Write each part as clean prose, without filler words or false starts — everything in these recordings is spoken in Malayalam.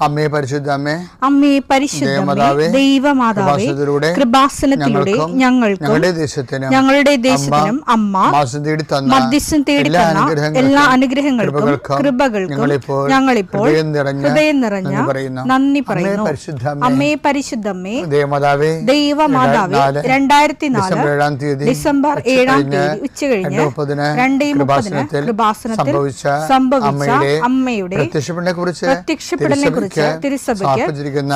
അമ്മേ പരിശുദ്ധ അമ്മേ, അമ്മേ പരിശുദ്ധമേ, ദൈവമാതാവേ, കൃപാസനത്തിലൂടെ ഞങ്ങളുടെ ദേശത്തിനും അമ്മ മധ്യസ്ഥം തേടി തന്ന എല്ലാ അനുഗ്രഹങ്ങൾക്കും കൃപകൾക്കും ഞങ്ങളിപ്പോൾ ഹൃദയം നിറഞ്ഞ നന്ദി പറയുന്നു. അമ്മേ പരിശുദ്ധമേ, ദൈവമാതാവേ, 2004 ഡിസംബർ 7 ഉച്ചകഴിഞ്ഞ് 2:30 കൃപാസനത്തിൽ സംഭവിച്ച അമ്മയുടെ പ്രത്യക്ഷപ്പെടലിനെ കുറിച്ച് തിരുസഭയ്ക്ക്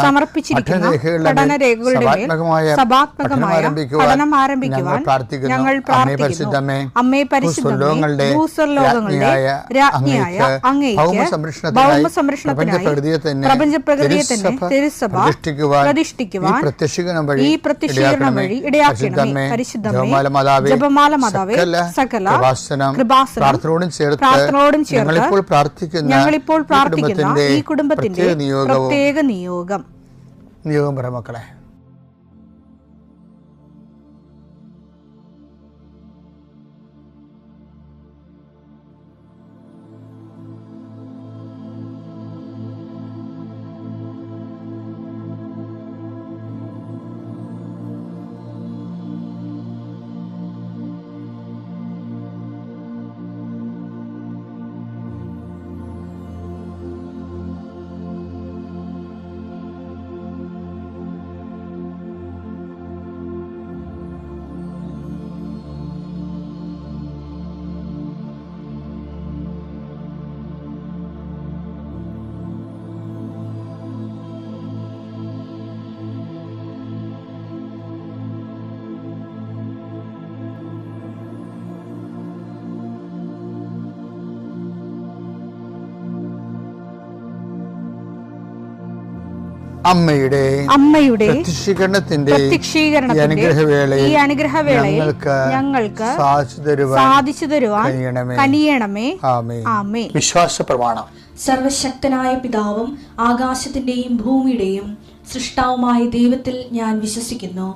സമർപ്പിച്ചിരിക്കുന്ന പഠനരേഖകളുടെ സഭാത്മകമായ പഠനം ആരംഭിക്കുവാൻ ഞങ്ങൾ പ്രാർത്ഥിക്കുന്നു. അമ്മേ പരിശുദ്ധമേ, ഭൂസ്വർലോകങ്ങളുടെ രാജ്ഞിയായ അങ്ങേയ്ക്ക് ഭൗമസംരക്ഷണത്തിനായി പ്രപഞ്ചപ്രകൃതിയെ തന്നെ തിരുസഭ പ്രതിഷ്ഠിക്കുവാൻ ഈ പ്രത്യക്ഷീകരണം വഴി ഇടയാക്കണമേ. പരിശുദ്ധമേ, ജപമാല മാതാവേ, സകല കൃപാസനം പ്രാർത്ഥനയോടും ചേർത്ത് ഞങ്ങളിപ്പോൾ പ്രാർത്ഥിക്കുന്ന ഈ കുടുംബത്തിന്റെ പ്രത്യേക നിയോഗം പറ മക്കളെ. അമ്മയുടെ പ്രത്യക്ഷീകരണത്തിന്റെ ഈ അനുഗ്രഹവേളയിൽ ഞങ്ങൾക്ക് സാധിച്ചു തരുവാൻ കനിയണമേ. ആമേൻ. വിശ്വാസ പ്രമാണം. സർവശക്തനായ പിതാവും ആകാശത്തിന്റെയും ഭൂമിയുടെയും സൃഷ്ടാവുമായ ദൈവത്തിൽ ഞാൻ വിശ്വസിക്കുന്നു.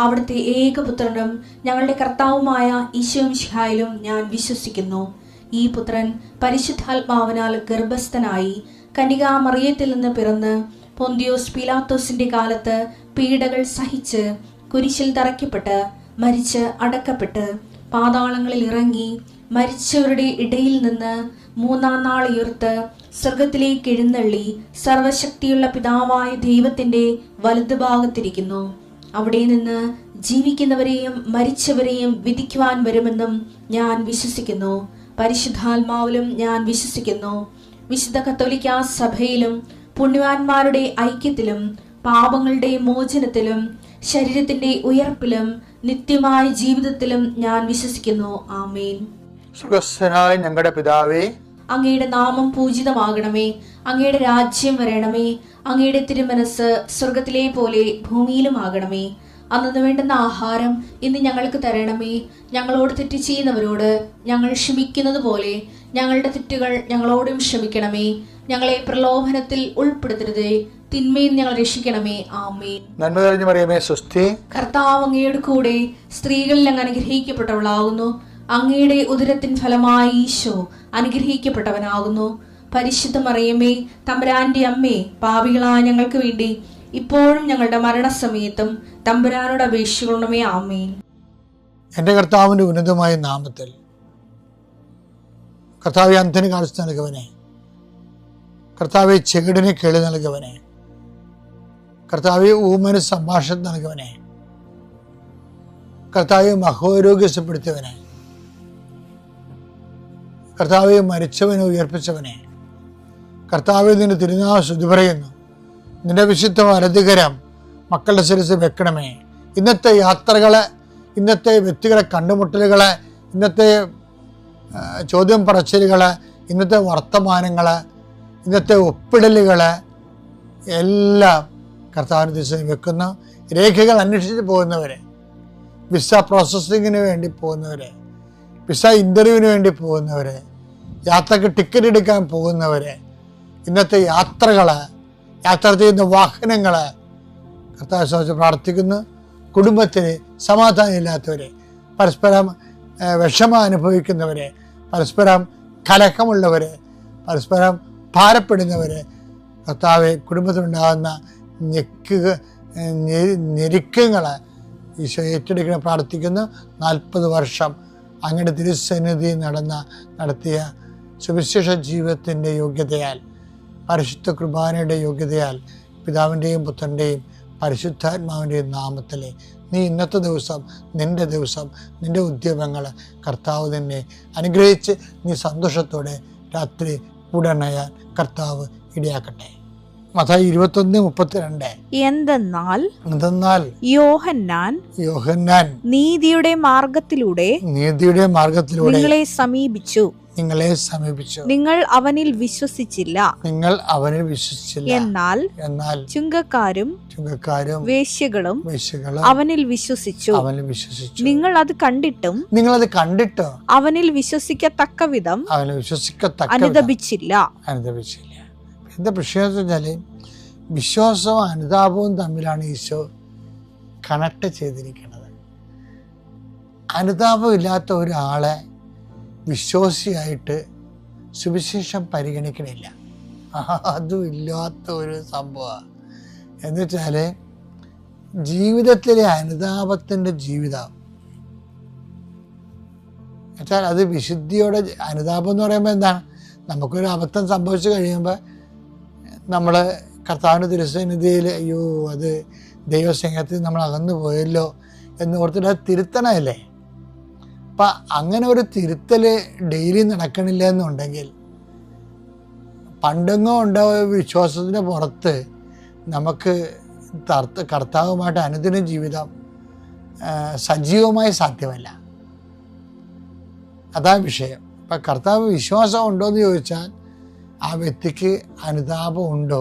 അവിടുത്തെ ഏകപുത്രനും ഞങ്ങളുടെ കർത്താവുമായ ഈശോമിശിഹായിലും ഞാൻ വിശ്വസിക്കുന്നു. ഈ പുത്രൻ പരിശുദ്ധാത്മാവിനാൽ ഗർഭസ്ഥനായി കന്യകാമറിയത്തിൽ നിന്ന് പിറന്ന് പൊന്തിയോസ് പീലാത്തോസിന്റെ കാലത്ത് പീഡകൾ സഹിച്ച് കുരിശിൽ തറയ്ക്കപ്പെട്ട് മരിച്ച് അടക്കപ്പെട്ട് പാതാളങ്ങളിൽ ഇറങ്ങി മരിച്ചവരുടെ ഇടയിൽ നിന്ന് 3-ാം നാൾ ഉയർത്ത് സ്വർഗത്തിലേക്ക് എഴുന്നള്ളി സർവശക്തിയുള്ള പിതാവായ ദൈവത്തിന്റെ വലതുഭാഗത്തിരിക്കുന്നു. അവിടെ നിന്ന് ജീവിക്കുന്നവരെയും മരിച്ചവരെയും വിധിക്കുവാൻ വരുമെന്നും ഞാൻ വിശ്വസിക്കുന്നു. പരിശുദ്ധാത്മാവിലും ഞാൻ വിശ്വസിക്കുന്നു. വിശുദ്ധ കത്തോലിക്കാ സഭയിലും പുണ്യവാന്മാരുടെ ഐക്യത്തിലും പാപങ്ങളുടെ മോചനത്തിലും ശരീരത്തിന്റെ ഉയർപ്പിലും നിത്യമായ ജീവിതത്തിലും ഞാൻ വിശ്വസിക്കുന്നു. ആമേൻ. സ്വർഗ്ഗസ്ഥനായ ഞങ്ങളുടെ പിതാവേ, അങ്ങയുടെ നാമം പൂജിതമാകണമേ. അങ്ങയുടെ രാജ്യം വരണമേ. അങ്ങയുടെ തിരുമനസ് സ്വർഗത്തിലെ പോലെ ഭൂമിയിലും ആകണമേ. അന്നു വേണ്ടുന്ന ആഹാരം ഇന്ന് ഞങ്ങൾക്ക് തരണമേ. ഞങ്ങളോട് തെറ്റ് ചെയ്യുന്നവരോട് ഞങ്ങൾ ക്ഷമിക്കുന്നത് പോലെ ഞങ്ങളുടെ തെറ്റുകൾ ഞങ്ങളോടും ക്ഷമിക്കണമേ. ഞങ്ങളെ പ്രലോഭനത്തിൽ ഉൾപ്പെടുത്തരുതേ, തിന്മയിൽ ഞങ്ങൾ രക്ഷിക്കണമേ. ആമേൻ. നന്മ നിറഞ്ഞ മറിയമേ, സ്വസ്തി. കർത്താവ് അങ്ങയുടെ കൂടെ സ്ത്രീകളിൽ അങ്ങ് അനുഗ്രഹിക്കപ്പെട്ടവളാകുന്നു. അങ്ങയുടെ ഉദരത്തിൻ ഫലമായി ഈശോ അനുഗ്രഹിക്കപ്പെട്ടവനാകുന്നു. പരിശുദ്ധ മറിയമേ, തമ്പുരാന്റെ അമ്മേ, പാപികളായ ഞങ്ങൾക്ക് വേണ്ടി ഇപ്പോഴും ഞങ്ങളുടെ മരണസമയത്തും തമ്പുരാനോട് അപേക്ഷിക്കണമേ. ആമേൻ. എൻ്റെ കർത്താവിൻ്റെ ഉന്നതമായ നാമത്തിൽ കർത്താവെ അന്ധന് കാഴ്ച നൽകുവനെ, കർത്താവെ ചെകിടിന് കേളി നൽകുവനെ, കർത്താവെ ഊമന് സംഭാഷണം നൽകുവനെ, കർത്താവെ മഹോരോഗ്യപ്പെടുത്തിയവനെ, കർത്താവെ മരിച്ചവനെ ഉയർപ്പിച്ചവനെ, കർത്താവെ നിന്റെ തിരുനാമം സ്തുതി പറയുന്നു. നിന്റെ വിശുദ്ധ വലതുകരം മക്കളുടെ ശിരസിൽ വെക്കണമേ. ഇന്നത്തെ യാത്രകളെ, ഇന്നത്തെ വ്യക്തികളെ കണ്ടുമുട്ടലുകളെ, ഇന്നത്തെ ചോദ്യം പറച്ചിലുകളെ, ഇന്നത്തെ വർത്തമാനങ്ങൾ, ഇന്നത്തെ ഒപ്പിടലുകൾ എല്ലാം കർത്താവിന് ദിശയിൽ വെക്കുന്നു. രേഖകൾ അന്വേഷിച്ച് പോകുന്നവരെ, വിസ പ്രോസസ്സിങ്ങിന് വേണ്ടി പോകുന്നവരെ, വിസ ഇൻ്റർവ്യൂവിന് വേണ്ടി പോകുന്നവരെ, യാത്രക്ക് ടിക്കറ്റ് എടുക്കാൻ പോകുന്നവരെ, ഇന്നത്തെ യാത്രകൾ, യാത്ര ചെയ്യുന്ന വാഹനങ്ങൾ കർത്താവിനെ സംബന്ധിച്ച് പ്രാർത്ഥിക്കുന്നു. കുടുംബത്തിൽ സമാധാനമില്ലാത്തവരെ, പരസ്പരം വിഷമം അനുഭവിക്കുന്നവരെ, പരസ്പരം കലഹമുള്ളവരെ, പരസ്പരം ഭാരപ്പെടുന്നവരെ, കർത്താവെ, കുടുംബത്തിലുണ്ടാകുന്ന ഞെരുക്കങ്ങൾ ഈശോ ഏറ്റെടുക്കണം പ്രാർത്ഥിക്കുന്നു. 40 വർഷം അങ്ങയുടെ തിരുസന്നിധി നടത്തിയ സുവിശേഷ ജീവിതത്തിൻ്റെ യോഗ്യതയാൽ, പരിശുദ്ധ കുർബാനയുടെ യോഗ്യതയാൽ, പിതാവിൻ്റെയും പുത്രൻ്റെയും പരിശുദ്ധാത്മാവിൻ്റെയും നാമത്തിൽ നീ ഇന്നത്തെ ദിവസം, നിൻ്റെ ഉദ്യമങ്ങൾ കർത്താവ് തന്നെ അനുഗ്രഹിച്ച് നീ സന്തോഷത്തോടെ രാത്രി ഉടനയാൻ കർത്താവ് ഇടയാക്കട്ടെ. മത്തായി 21:32. എന്തെന്നാൽ യോഹന്നാൻ നീതിയുടെ മാർഗത്തിലൂടെ നിങ്ങളെ സമീപിച്ചു, നിങ്ങൾ അവനിൽ വിശ്വസിച്ചില്ല. എന്നാൽ ചുങ്കക്കാരും വേശ്യകളും അവനിൽ വിശ്വസിച്ചു. നിങ്ങൾ അത് കണ്ടിട്ടും അവനിൽ വിശ്വസിക്കത്തക്ക വിധം അനുതപിച്ചില്ല. എന്താ പ്രശ്നം വെച്ചാൽ, വിശ്വാസവും അനുതാപവും തമ്മിലാണ് ഈശോ കണക്ട് ചെയ്തിരിക്കുന്നത്. അനുതാപം ഇല്ലാത്ത ഒരാളെ വിശ്വാസിയായിട്ട് സുവിശേഷം പരിഗണിക്കണില്ല. അതും ഇല്ലാത്ത ഒരു സംഭവമാണ്. എന്നുവെച്ചാൽ ജീവിതത്തിലെ അനുതാപത്തിൻ്റെ ജീവിതം വെച്ചാൽ അത് വിശുദ്ധിയോടെ. അനുതാപം എന്ന് പറയുമ്പോൾ എന്താണ്? നമുക്കൊരു അബദ്ധം സംഭവിച്ചു കഴിയുമ്പോൾ നമ്മൾ കർത്താവിൻ്റെ തിരുസന്നിധിയിൽ അയ്യോ അത് ദൈവസ്നേഹത്തിൽ നമ്മൾ അകന്നു പോയല്ലോ എന്ന് ഓർത്തിട്ട് അത് തിരുത്തണമല്ലേ. അപ്പം അങ്ങനെ ഒരു തിരുത്തൽ ഡെയിലി നടക്കണില്ല എന്നുണ്ടെങ്കിൽ പണ്ടെങ്ങോ ഉണ്ടായ വിശ്വാസത്തിൻ്റെ പുറത്ത് നമുക്ക് കർത്താവുമായിട്ട് അനുദിന ജീവിതം സജീവമായി സാധ്യമല്ല. അതാണ് വിഷയം. അപ്പം കർത്താവ് വിശ്വാസം ഉണ്ടോ എന്ന് ചോദിച്ചാൽ ആ വ്യക്തിക്ക് അനുതാപം ഉണ്ടോ?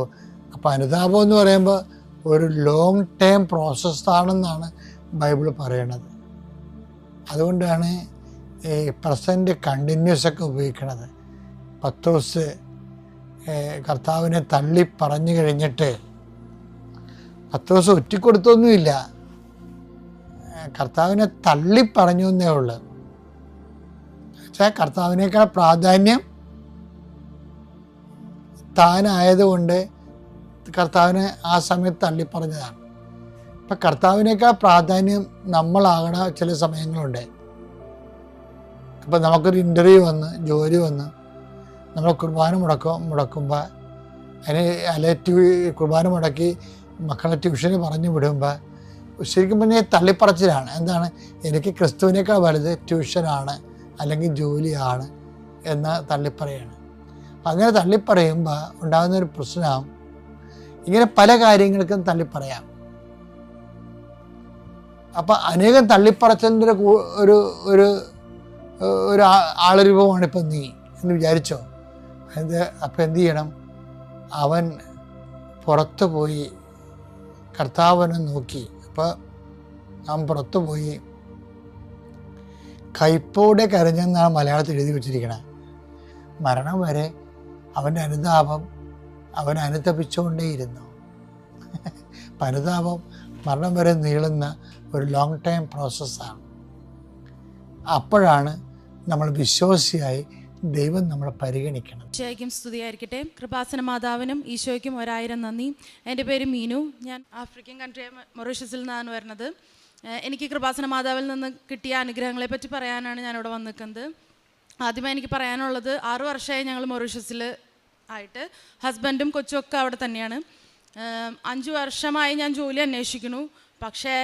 അപ്പോൾ അനുതാപം എന്ന് പറയുമ്പോൾ ഒരു ലോങ് ടേം പ്രോസസ്സാണെന്നാണ് ബൈബിൾ പറയണത്. അതുകൊണ്ടാണ് ഈ പ്രസൻറ്റ് കണ്ടിന്യൂസ് ഒക്കെ ഉപയോഗിക്കണത്. പത്രോസ് കർത്താവിനെ തള്ളി പറഞ്ഞു കഴിഞ്ഞിട്ട് പത്രോസ് ഒറ്റിക്കൊടുത്തൊന്നുമില്ല, കർത്താവിനെ തള്ളി പറഞ്ഞു എന്നേ ഉള്ളൂ. പക്ഷേ കർത്താവിനേക്കാൾ പ്രാധാന്യം താനായതുകൊണ്ട് കർത്താവിനെ ആ സമയത്ത് തള്ളിപ്പറഞ്ഞതാണ്. അപ്പം കർത്താവിനേക്കാൾ പ്രാധാന്യം നമ്മളാകണ ചില സമയങ്ങളുണ്ട്. അപ്പം നമുക്കൊരു ഇൻ്റർവ്യൂ വന്ന്, ജോലി വന്ന്, നമ്മൾ കുർബാന മുടക്കുമ്പോൾ കുർബാന മുടക്കി മക്കളെ ട്യൂഷന് പറഞ്ഞു വിടുമ്പോൾ ശരിക്കും പറഞ്ഞാൽ തള്ളിപ്പറച്ചിലാണ്. എന്താണ്? എനിക്ക് ക്രിസ്തുവിനേക്കാൾ വലുത് ട്യൂഷനാണ് അല്ലെങ്കിൽ ജോലിയാണ് എന്ന് തള്ളിപ്പറയാണ്. അങ്ങനെ തള്ളിപ്പറയുമ്പോൾ ഉണ്ടാകുന്നൊരു പ്രശ്നം, ഇങ്ങനെ പല കാര്യങ്ങൾക്കും തള്ളിപ്പറയാം. അപ്പം അനേകം തള്ളിപ്പറച്ചതിൻ്റെ ഒരു ആളരൂപമാണ് ഇപ്പം നീ എന്ന് വിചാരിച്ചോ. അപ്പം എന്ത് ചെയ്യണം? അവൻ പുറത്തു പോയി കർത്താവിനെ നോക്കി. അപ്പോൾ അവൻ പുറത്തു പോയി കൈപ്പോടെ കരഞ്ഞെന്നാണ് മലയാളത്തിൽ എഴുതി വച്ചിരിക്കണത്. മരണം വരെ അവൻ്റെ അനുതാപം അവൻ അനുതപിച്ചുകൊണ്ടേയിരുന്നു. അനുതാപം മരണം വരെ നീളുന്ന ഒരു ലോങ് ടൈം പ്രോസസ്സാണ്. അപ്പോഴാണ് നമ്മൾ വിശ്വാസിയായി ദൈവം നമ്മളെ പരിഗണിക്കണം. ഈശോയ്ക്കും സ്തുതിയായിരിക്കട്ടെ. കൃപാസന മാതാവിനും ഈശോയ്ക്കും 1000 നന്ദി. എൻ്റെ പേര് മീനു. ഞാൻ ആഫ്രിക്കൻ കൺട്രി മൊറീഷ്യസിൽ നിന്നാണ് വരുന്നത്. എനിക്ക് കൃപാസന മാതാവിൽ നിന്ന് കിട്ടിയ അനുഗ്രഹങ്ങളെ പറ്റി പറയാനാണ് ഞാനിവിടെ വന്ന് നിൽക്കുന്നത്. ആദ്യമായി എനിക്ക് പറയാനുള്ളത്, 6 വർഷമായി ഞങ്ങൾ മൊറീഷ്യസിൽ ആയിട്ട്. ഹസ്ബൻഡും കൊച്ചുമൊക്കെ അവിടെ തന്നെയാണ്. 5 വർഷമായി ഞാൻ ജോലി അന്വേഷിക്കുന്നു. പക്ഷേ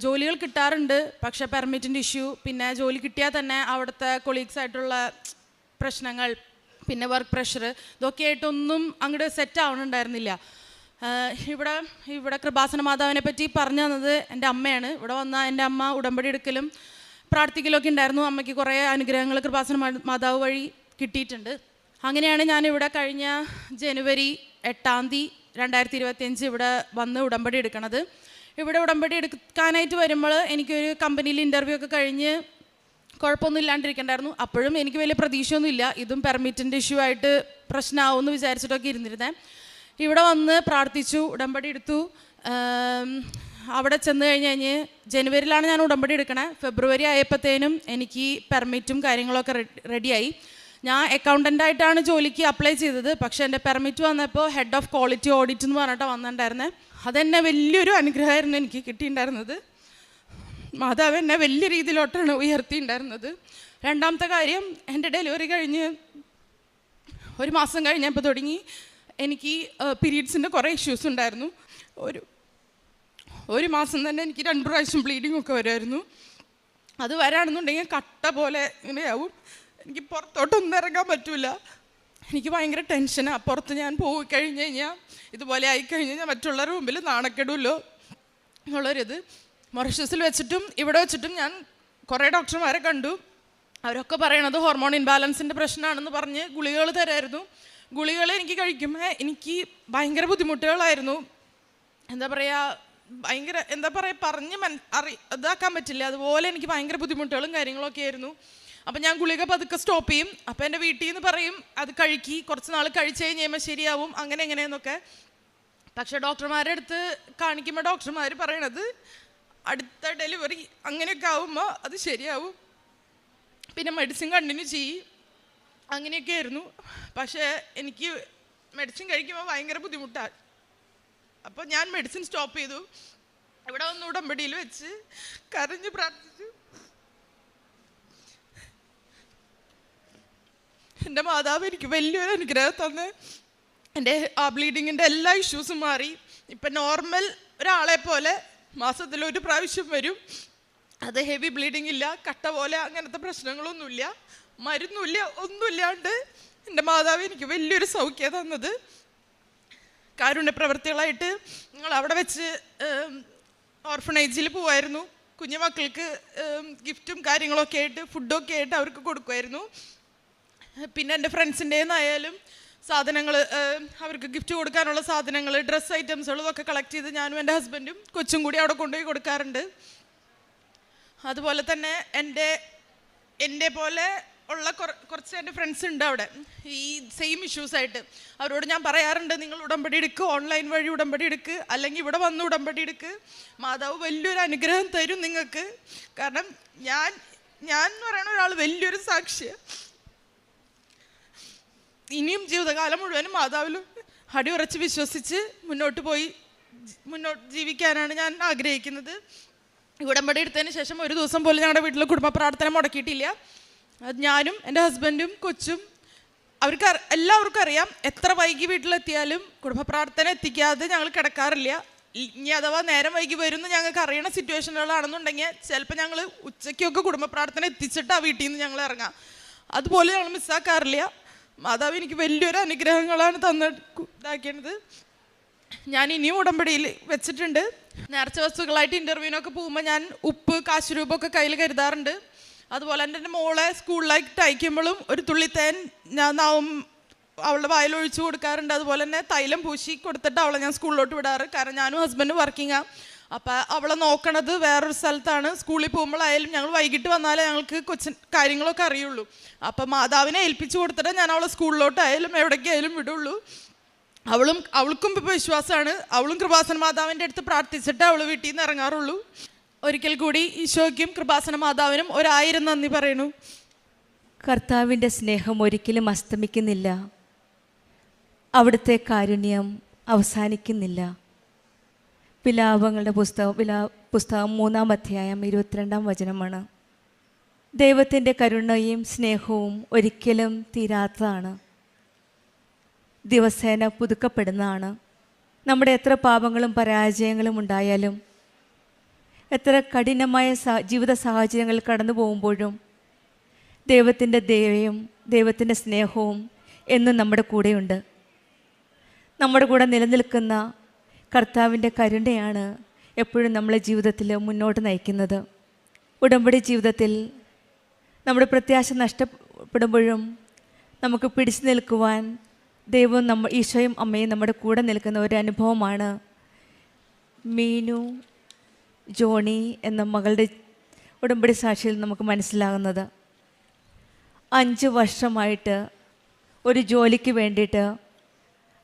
ജോലികൾ കിട്ടാറുണ്ട്, പക്ഷേ പെർമിറ്റിൻ്റെ ഇഷ്യൂ, പിന്നെ ജോലി കിട്ടിയാൽ തന്നെ അവിടുത്തെ കൊളീഗ്സായിട്ടുള്ള പ്രശ്നങ്ങൾ, പിന്നെ വർക്ക് പ്രഷർ, ഇതൊക്കെ ആയിട്ടൊന്നും അങ്ങോട്ട് സെറ്റ് ആവണുണ്ടായിരുന്നില്ല. ഇവിടെ കൃപാസന മാതാവിനെ പറ്റി പറഞ്ഞു തന്നത് എൻ്റെ അമ്മയാണ്. ഇവിടെ വന്ന എൻ്റെ അമ്മ ഉടമ്പടി എടുക്കലും പ്രാർത്ഥിക്കലൊക്കെ ഉണ്ടായിരുന്നു. അമ്മയ്ക്ക് കുറേ അനുഗ്രഹങ്ങൾ കൃപാസന മാതാവ് വഴി കിട്ടിയിട്ടുണ്ട്. അങ്ങനെയാണ് ഞാനിവിടെ കഴിഞ്ഞ ജനുവരി 8 2025 ഇവിടെ വന്ന് ഉടമ്പടി എടുക്കണത്. ഇവിടെ ഉടമ്പടി എടുക്കാനായിട്ട് വരുമ്പോൾ എനിക്കൊരു കമ്പനിയിൽ ഇൻ്റർവ്യൂ ഒക്കെ കഴിഞ്ഞ് കുഴപ്പമൊന്നും ഇല്ലാണ്ടിരിക്കണ്ടായിരുന്നു. അപ്പോഴും എനിക്ക് വലിയ പ്രതീക്ഷയൊന്നുമില്ല, ഇതും പെർമിറ്റിൻ്റെ ഇഷ്യൂ ആയിട്ട് പ്രശ്നമാവുമെന്ന് വിചാരിച്ചിട്ടൊക്കെ ഇരുന്നിരുന്നേ. ഇവിടെ വന്ന് പ്രാർത്ഥിച്ചു, ഉടമ്പടി എടുത്തു. അവിടെ ചെന്ന് കഴിഞ്ഞ് ജനുവരിയിലാണ് ഞാൻ ഉടമ്പടി എടുക്കണേ. ഫെബ്രുവരി ആയപ്പോഴത്തേനും എനിക്ക് പെർമിറ്റും കാര്യങ്ങളൊക്കെ റെഡിയായി. ഞാൻ അക്കൗണ്ടൻ്റായിട്ടാണ് ജോലിക്ക് അപ്ലൈ ചെയ്തത്. പക്ഷേ എൻ്റെ പെർമിറ്റ് വന്നപ്പോൾ ഹെഡ് ഓഫ് ക്വാളിറ്റി ഓഡിറ്റ് എന്ന് പറഞ്ഞിട്ട് വന്നിട്ടുണ്ടായിരുന്നത്. അതെന്നെ വലിയൊരു അനുഗ്രഹമായിരുന്നു എനിക്ക് കിട്ടിയിട്ടുണ്ടായിരുന്നത്. മാതാവ് എന്നെ വലിയ രീതിയിലോട്ടാണ് ഉയർത്തിയിട്ടുണ്ടായിരുന്നത്. രണ്ടാമത്തെ കാര്യം, എൻ്റെ ഡെലിവറി കഴിഞ്ഞ് 1 മാസം കഴിഞ്ഞപ്പോൾ തുടങ്ങി എനിക്ക് പീരീഡ്സിൻ്റെ കുറേ ഇഷ്യൂസ് ഉണ്ടായിരുന്നു. ഒരു മാസം തന്നെ എനിക്ക് 2 പ്രാവശ്യം ബ്ലീഡിങ് ഒക്കെ വരുമായിരുന്നു. അത് വരാണെന്നുണ്ടെങ്കിൽ കട്ട പോലെ ഇങ്ങനെയാവും. എനിക്ക് പുറത്തോട്ടൊന്നും ഇറങ്ങാൻ പറ്റില്ല. എനിക്ക് ഭയങ്കര ടെൻഷനാണ്. പുറത്ത് ഞാൻ പോയി കഴിഞ്ഞ് കഴിഞ്ഞാൽ, ഇതുപോലെ ആയിക്കഴിഞ്ഞ് കഴിഞ്ഞാൽ മറ്റുള്ളവരുടെ മുമ്പിൽ നാണക്കെടുമല്ലോ എന്നുള്ളൊരിത്. മൊറീഷ്യസിൽ വെച്ചിട്ടും ഇവിടെ വെച്ചിട്ടും ഞാൻ കുറേ ഡോക്ടർമാരെ കണ്ടു. അവരൊക്കെ പറയണത് ഹോർമോൺ ഇൻബാലൻസിൻ്റെ പ്രശ്നമാണെന്ന് പറഞ്ഞ് ഗുളികകൾ തരായിരുന്നു. ഗുളികകൾ എനിക്ക് കഴിക്കുമ്പോൾ എനിക്ക് ഭയങ്കര ബുദ്ധിമുട്ടുകളായിരുന്നു. എന്താ പറയുക പറഞ്ഞ് ഇതാക്കാൻ പറ്റില്ല. അതുപോലെ എനിക്ക് ഭയങ്കര ബുദ്ധിമുട്ടുകളും കാര്യങ്ങളൊക്കെ ആയിരുന്നു. അപ്പം ഞാൻ ഗുളിക പതുക്കെ സ്റ്റോപ്പ് ചെയ്യും. അപ്പം എൻ്റെ വീട്ടിൽ നിന്ന് പറയും അത് കുറച്ച് നാൾ കഴിച്ച് കഴിയുമ്പോൾ ശരിയാവും, അങ്ങനെ എങ്ങനെയെന്നൊക്കെ. പക്ഷേ ഡോക്ടർമാരുടെ അടുത്ത് കാണിക്കുമ്പോൾ ഡോക്ടർമാർ പറയണത് അടുത്ത ഡെലിവറി അങ്ങനെയൊക്കെ ആവുമ്പോൾ അത് ശരിയാവും, പിന്നെ മെഡിസിൻ കണ്ടിന്യൂ ചെയ്യും, അങ്ങനെയൊക്കെ ആയിരുന്നു. പക്ഷേ എനിക്ക് മെഡിസിൻ കഴിക്കുമ്പോൾ ഭയങ്കര ബുദ്ധിമുട്ടാണ്. അപ്പോൾ ഞാൻ മെഡിസിൻ സ്റ്റോപ്പ് ചെയ്തു. ഇവിടെ വന്ന് ഉടമ്പടിയിൽ വെച്ച് കരഞ്ഞ് പ്രാർത്ഥിച്ചു. എൻ്റെ മാതാവ് എനിക്ക് വലിയൊരു അനുഗ്രഹം തന്ന് എൻ്റെ ആ ബ്ലീഡിങ്ങിൻ്റെ എല്ലാ ഇഷ്യൂസും മാറി. ഇപ്പം നോർമൽ ഒരാളെ പോലെ മാസത്തിൽ 1 പ്രാവശ്യം വരും. അത് ഹെവി ബ്ലീഡിങ് ഇല്ല, കട്ട പോലെ അങ്ങനത്തെ പ്രശ്നങ്ങളൊന്നുമില്ല, മരുന്നുമില്ല, ഒന്നുമില്ലാണ്ട് എൻ്റെ മാതാവ് എനിക്ക് വലിയൊരു സൗഖ്യം തന്നത്. കാരുണ്യ പ്രവൃത്തികളായിട്ട് ഞങ്ങൾ അവിടെ വെച്ച് ഓർഫണേജിൽ പോവായിരുന്നു. കുഞ്ഞു മക്കൾക്ക് ഗിഫ്റ്റും കാര്യങ്ങളൊക്കെ ആയിട്ട് ഫുഡൊക്കെ ആയിട്ട് അവർക്ക് കൊടുക്കുമായിരുന്നു. പിന്നെ എൻ്റെ ഫ്രണ്ട്സിൻ്റെ നിന്നായാലും സാധനങ്ങൾ, അവർക്ക് ഗിഫ്റ്റ് കൊടുക്കാനുള്ള സാധനങ്ങൾ, ഡ്രസ്സ് ഐറ്റംസുകളും ഒക്കെ കളക്ട് ചെയ്ത് ഞാനും എൻ്റെ ഹസ്ബൻഡും കൊച്ചും കൂടി അവിടെ കൊണ്ടുപോയി കൊടുക്കാറുണ്ട്. അതുപോലെ തന്നെ എൻ്റെ പോലെ ഉള്ള കുറച്ച് എൻ്റെ ഫ്രണ്ട്സ് ഉണ്ട് അവിടെ ഈ സെയിം ഇഷ്യൂസായിട്ട്. അവരോട് ഞാൻ പറയാറുണ്ട്, നിങ്ങൾ ഉടമ്പടി എടുക്കുക, ഓൺലൈൻ വഴി ഉടമ്പടി എടുക്കുക, അല്ലെങ്കിൽ ഇവിടെ വന്ന് ഉടമ്പടി എടുക്കുക. മാതാവ് വലിയൊരു അനുഗ്രഹം തരും നിങ്ങൾക്ക്. കാരണം ഞാൻ എന്ന് പറയുന്ന ഒരാൾ വലിയൊരു സാക്ഷിയാണ്. ഇനിയും ജീവിതകാലം മുഴുവനും മാതാവിൽ അടിയുറച്ച് വിശ്വസിച്ച് മുന്നോട്ട് ജീവിക്കാനാണ് ഞാൻ ആഗ്രഹിക്കുന്നത്. ഉടമ്പടി എടുത്തതിന് ശേഷം 1 ദിവസം പോലും ഞങ്ങളുടെ വീട്ടിൽ കുടുംബ പ്രാർത്ഥന മുടക്കിയിട്ടില്ല. ഞാനും എൻ്റെ ഹസ്ബൻഡും കൊച്ചും എല്ലാവർക്കും അറിയാം, എത്ര വൈകി വീട്ടിലെത്തിയാലും കുടുംബ പ്രാർത്ഥന എത്തിക്കാതെ ഞങ്ങൾ കിടക്കാറില്ല. ഇനി അഥവാ നേരം വൈകി വരുമെന്ന് ഞങ്ങൾക്ക് അറിയണ സിറ്റുവേഷനുകളാണെന്നുണ്ടെങ്കിൽ ചിലപ്പോൾ ഞങ്ങൾ ഉച്ചയ്ക്കൊക്കെ കുടുംബ പ്രാർത്ഥന എത്തിച്ചിട്ടാണ് വീട്ടിൽ നിന്ന് ഞങ്ങൾ ഇറങ്ങാം. അതുപോലെ ഞങ്ങൾ മിസ്സാക്കാറില്ല. മാതാവ് എനിക്ക് വലിയൊരു അനുഗ്രഹങ്ങളാണ് ഇതാക്കിയത്. ഞാൻ ഇനിയും ഉടമ്പടിയിൽ വെച്ചിട്ടുണ്ട്. നേർച്ച വസ്തുക്കളായിട്ട് ഇൻ്റർവ്യൂവിനൊക്കെ പോകുമ്പോൾ ഞാൻ ഉപ്പ്, കാശ് രൂപമൊക്കെ കയ്യിൽ കരുതാറുണ്ട്. അതുപോലെ തന്നെ എൻ്റെ മോളെ സ്കൂളിലേക്ക് അയക്കുമ്പോഴും ഒരു തുള്ളി തേൻ ഞാൻ അവളുടെ വായിലൊഴിച്ച് കൊടുക്കാറുണ്ട്. അതുപോലെ തന്നെ തൈലം പൂശി കൊടുത്തിട്ട് അവളെ ഞാൻ സ്കൂളിലോട്ട് വിടാറ്. കാരണം ഞാനും ഹസ്ബൻഡും വർക്കിങ്ങാണ്. അപ്പോൾ അവളെ നോക്കണത് വേറൊരു സ്ഥലത്താണ്. സ്കൂളിൽ പോകുമ്പോഴായാലും ഞങ്ങൾ വൈകിട്ട് വന്നാലേ ഞങ്ങൾക്ക് കാര്യങ്ങളൊക്കെ അറിയുള്ളൂ. അപ്പം മാതാവിനെ ഏൽപ്പിച്ചു കൊടുത്തിട്ട് ഞാൻ അവളെ സ്കൂളിലോട്ടായാലും എവിടേക്കായാലും വിടുള്ളൂ. അവൾക്കും ഇപ്പോൾ വിശ്വാസമാണ്. അവളും കൃപാസന മാതാവിൻ്റെ അടുത്ത് പ്രാർത്ഥിച്ചിട്ട് അവൾ വീട്ടിൽ നിന്ന് ഇറങ്ങാറുള്ളൂ. ഒരിക്കൽ കൂടി ഈശോയ്ക്കും കൃപാസന മാതാവിനും 1000 നന്ദി പറയുന്നു. കർത്താവിൻ്റെ സ്നേഹം ഒരിക്കലും അസ്തമിക്കുന്നില്ല. അവിടുത്തെ കാരുണ്യം അവസാനിക്കുന്നില്ല. വിലാപങ്ങളുടെ പുസ്തകം 3-ാം അധ്യായം 22-ാം വചനമാണ്. ദൈവത്തിൻ്റെ കരുണയും സ്നേഹവും ഒരിക്കലും തീരാത്തതാണ്, ദിവസേന പുതുക്കപ്പെടുന്നതാണ്. നമ്മുടെ എത്ര പാപങ്ങളും പരാജയങ്ങളും ഉണ്ടായാലും, എത്ര കഠിനമായ ജീവിത സാഹചര്യങ്ങൾ കടന്നു പോകുമ്പോഴും ദൈവത്തിൻ്റെ ദയയും ദൈവത്തിൻ്റെ സ്നേഹവും എന്നും നമ്മുടെ കൂടെയുണ്ട്. നമ്മുടെ കൂടെ നിലനിൽക്കുന്ന കർത്താവിൻ്റെ കരുണയാണ് എപ്പോഴും നമ്മളെ ജീവിതത്തിൽ മുന്നോട്ട് നയിക്കുന്നത്. ഉടമ്പടി ജീവിതത്തിൽ നമ്മുടെ പ്രത്യാശ നഷ്ടപ്പെടുമ്പോഴും നമുക്ക് പിടിച്ചു നിൽക്കുവാൻ ദൈവം ഈശോയും അമ്മയും നമ്മുടെ കൂടെ നിൽക്കുന്ന ഒരു അനുഭവമാണ് മീനു ജോണി എന്ന മകളുടെ ഉടമ്പടി സാക്ഷിയിൽ നമുക്ക് മനസ്സിലാകുന്നത്. 5 വർഷമായിട്ട് ഒരു ജോലിക്ക് വേണ്ടിയിട്ട്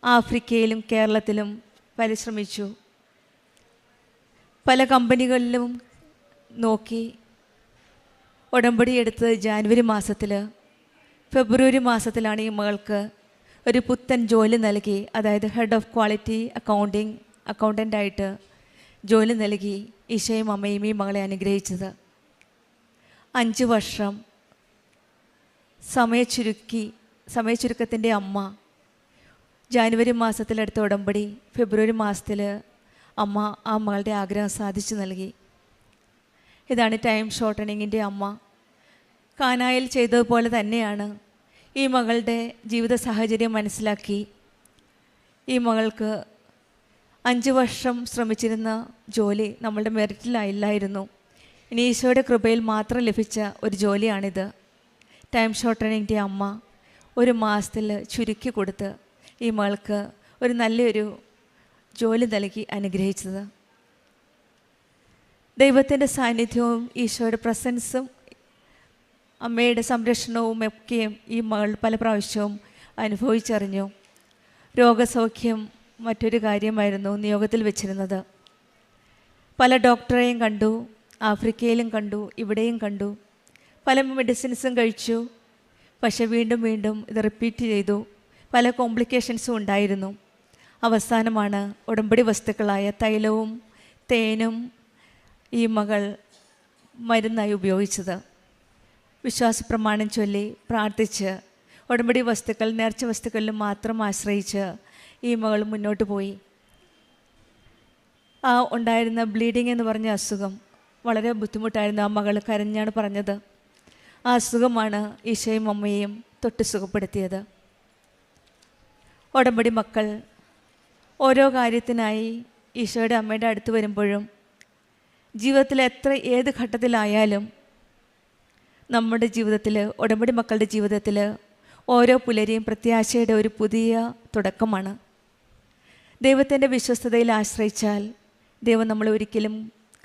ആഫ്രിക്കയിലും കേരളത്തിലും പരിശ്രമിച്ചു. പല കമ്പനികളിലും നോക്കി. ഉടമ്പടി എടുത്ത് ജാനുവരി മാസത്തിൽ ഫെബ്രുവരി മാസത്തിലാണ് ഈ മകൾക്ക് ഒരു പുത്തൻ ജോലി നൽകി, അതായത് ഹെഡ് ഓഫ് ക്വാളിറ്റി അക്കൗണ്ടൻ്റായിട്ട് ജോലി നൽകി ഈശോയും അമ്മയും ഈ മകളെ അനുഗ്രഹിച്ചത്. 5 വർഷം സമയച്ചുരുക്കത്തിൻ്റെ അമ്മ ജാനുവരി മാസത്തിലെടുത്ത ഉടമ്പടി ഫെബ്രുവരി മാസത്തിൽ അമ്മ ആ മകളുടെ ആഗ്രഹം സാധിച്ചു നൽകി. ഇതാണ് ടൈം ഷോർട്ടനിങ്ങിൻ്റെ അമ്മ. കാനായിൽ ചെയ്തതുപോലെ തന്നെയാണ് ഈ മകളുടെ ജീവിത സാഹചര്യം മനസ്സിലാക്കി ഈ മകൾക്ക് 5 വർഷം ശ്രമിച്ചിരുന്ന ജോലി നമ്മളുടെ മെറിറ്റിലായില്ലായിരുന്നു. ഇനി ഈശോയുടെ കൃപയിൽ മാത്രം ലഭിച്ച ഒരു ജോലിയാണിത്. ടൈം ഷോർട്ടനിങ്ങിൻ്റെ അമ്മ 1 മാസത്തിൽ ചുരുക്കി കൊടുത്ത് ഈ മകൾക്ക് ഒരു നല്ലൊരു ജോലി നൽകി അനുഗ്രഹിച്ചത്. ദൈവത്തിൻ്റെ സാന്നിധ്യവും ഈശോയുടെ പ്രസൻസും അമ്മയുടെ സംരക്ഷണവും ഒക്കെയും ഈ മകൾ പല പ്രാവശ്യവും അനുഭവിച്ചറിഞ്ഞു. രോഗസൗഖ്യം മറ്റൊരു കാര്യമായിരുന്നു നിയോഗത്തിൽ വെച്ചിരുന്നത്. പല ഡോക്ടറെയും കണ്ടു, ആഫ്രിക്കയിലും കണ്ടു, ഇവിടെയും കണ്ടു, പല മെഡിസിൻസും കഴിച്ചു. പക്ഷെ വീണ്ടും വീണ്ടും ഇത് റിപ്പീറ്റ് ചെയ്തു. പല കോംപ്ലിക്കേഷൻസും ഉണ്ടായിരുന്നു. അവസാനമാണ് ഉടമ്പടി വസ്തുക്കളായ തൈലവും തേനും ഈ മകൾ മരുന്നായി ഉപയോഗിച്ചത്. വിശ്വാസപ്രമാണം ചൊല്ലി പ്രാർത്ഥിച്ച് ഉടമ്പടി വസ്തുക്കൾ നേർച്ച വസ്തുക്കളിലും മാത്രം ആശ്രയിച്ച് ഈ മകൾ മുന്നോട്ട് പോയി. ആ ഉണ്ടായിരുന്ന ബ്ലീഡിങ് എന്ന് പറഞ്ഞ അസുഖം വളരെ ബുദ്ധിമുട്ടായിരുന്നു. ആ മകൾ കരഞ്ഞാണ് പറഞ്ഞത്. ആ അസുഖമാണ് ഈശോയും അമ്മയെയും തൊട്ട് സുഖപ്പെടുത്തിയത്. ഉടമ്പടി മക്കൾ ഓരോ കാര്യത്തിനായി ഈശോയുടെ അമ്മയുടെ അടുത്ത് വരുമ്പോഴും ജീവിതത്തിൽ ഏത് ഘട്ടത്തിലായാലും നമ്മുടെ ജീവിതത്തിൽ, ഉടമ്പടി മക്കളുടെ ജീവിതത്തിൽ ഓരോ പുലരിയും പ്രത്യാശയുടെ ഒരു പുതിയ തുടക്കമാണ്. ദൈവത്തിൻ്റെ വിശ്വസ്തതയിൽ ആശ്രയിച്ചാൽ ദൈവം നമ്മളെ ഒരിക്കലും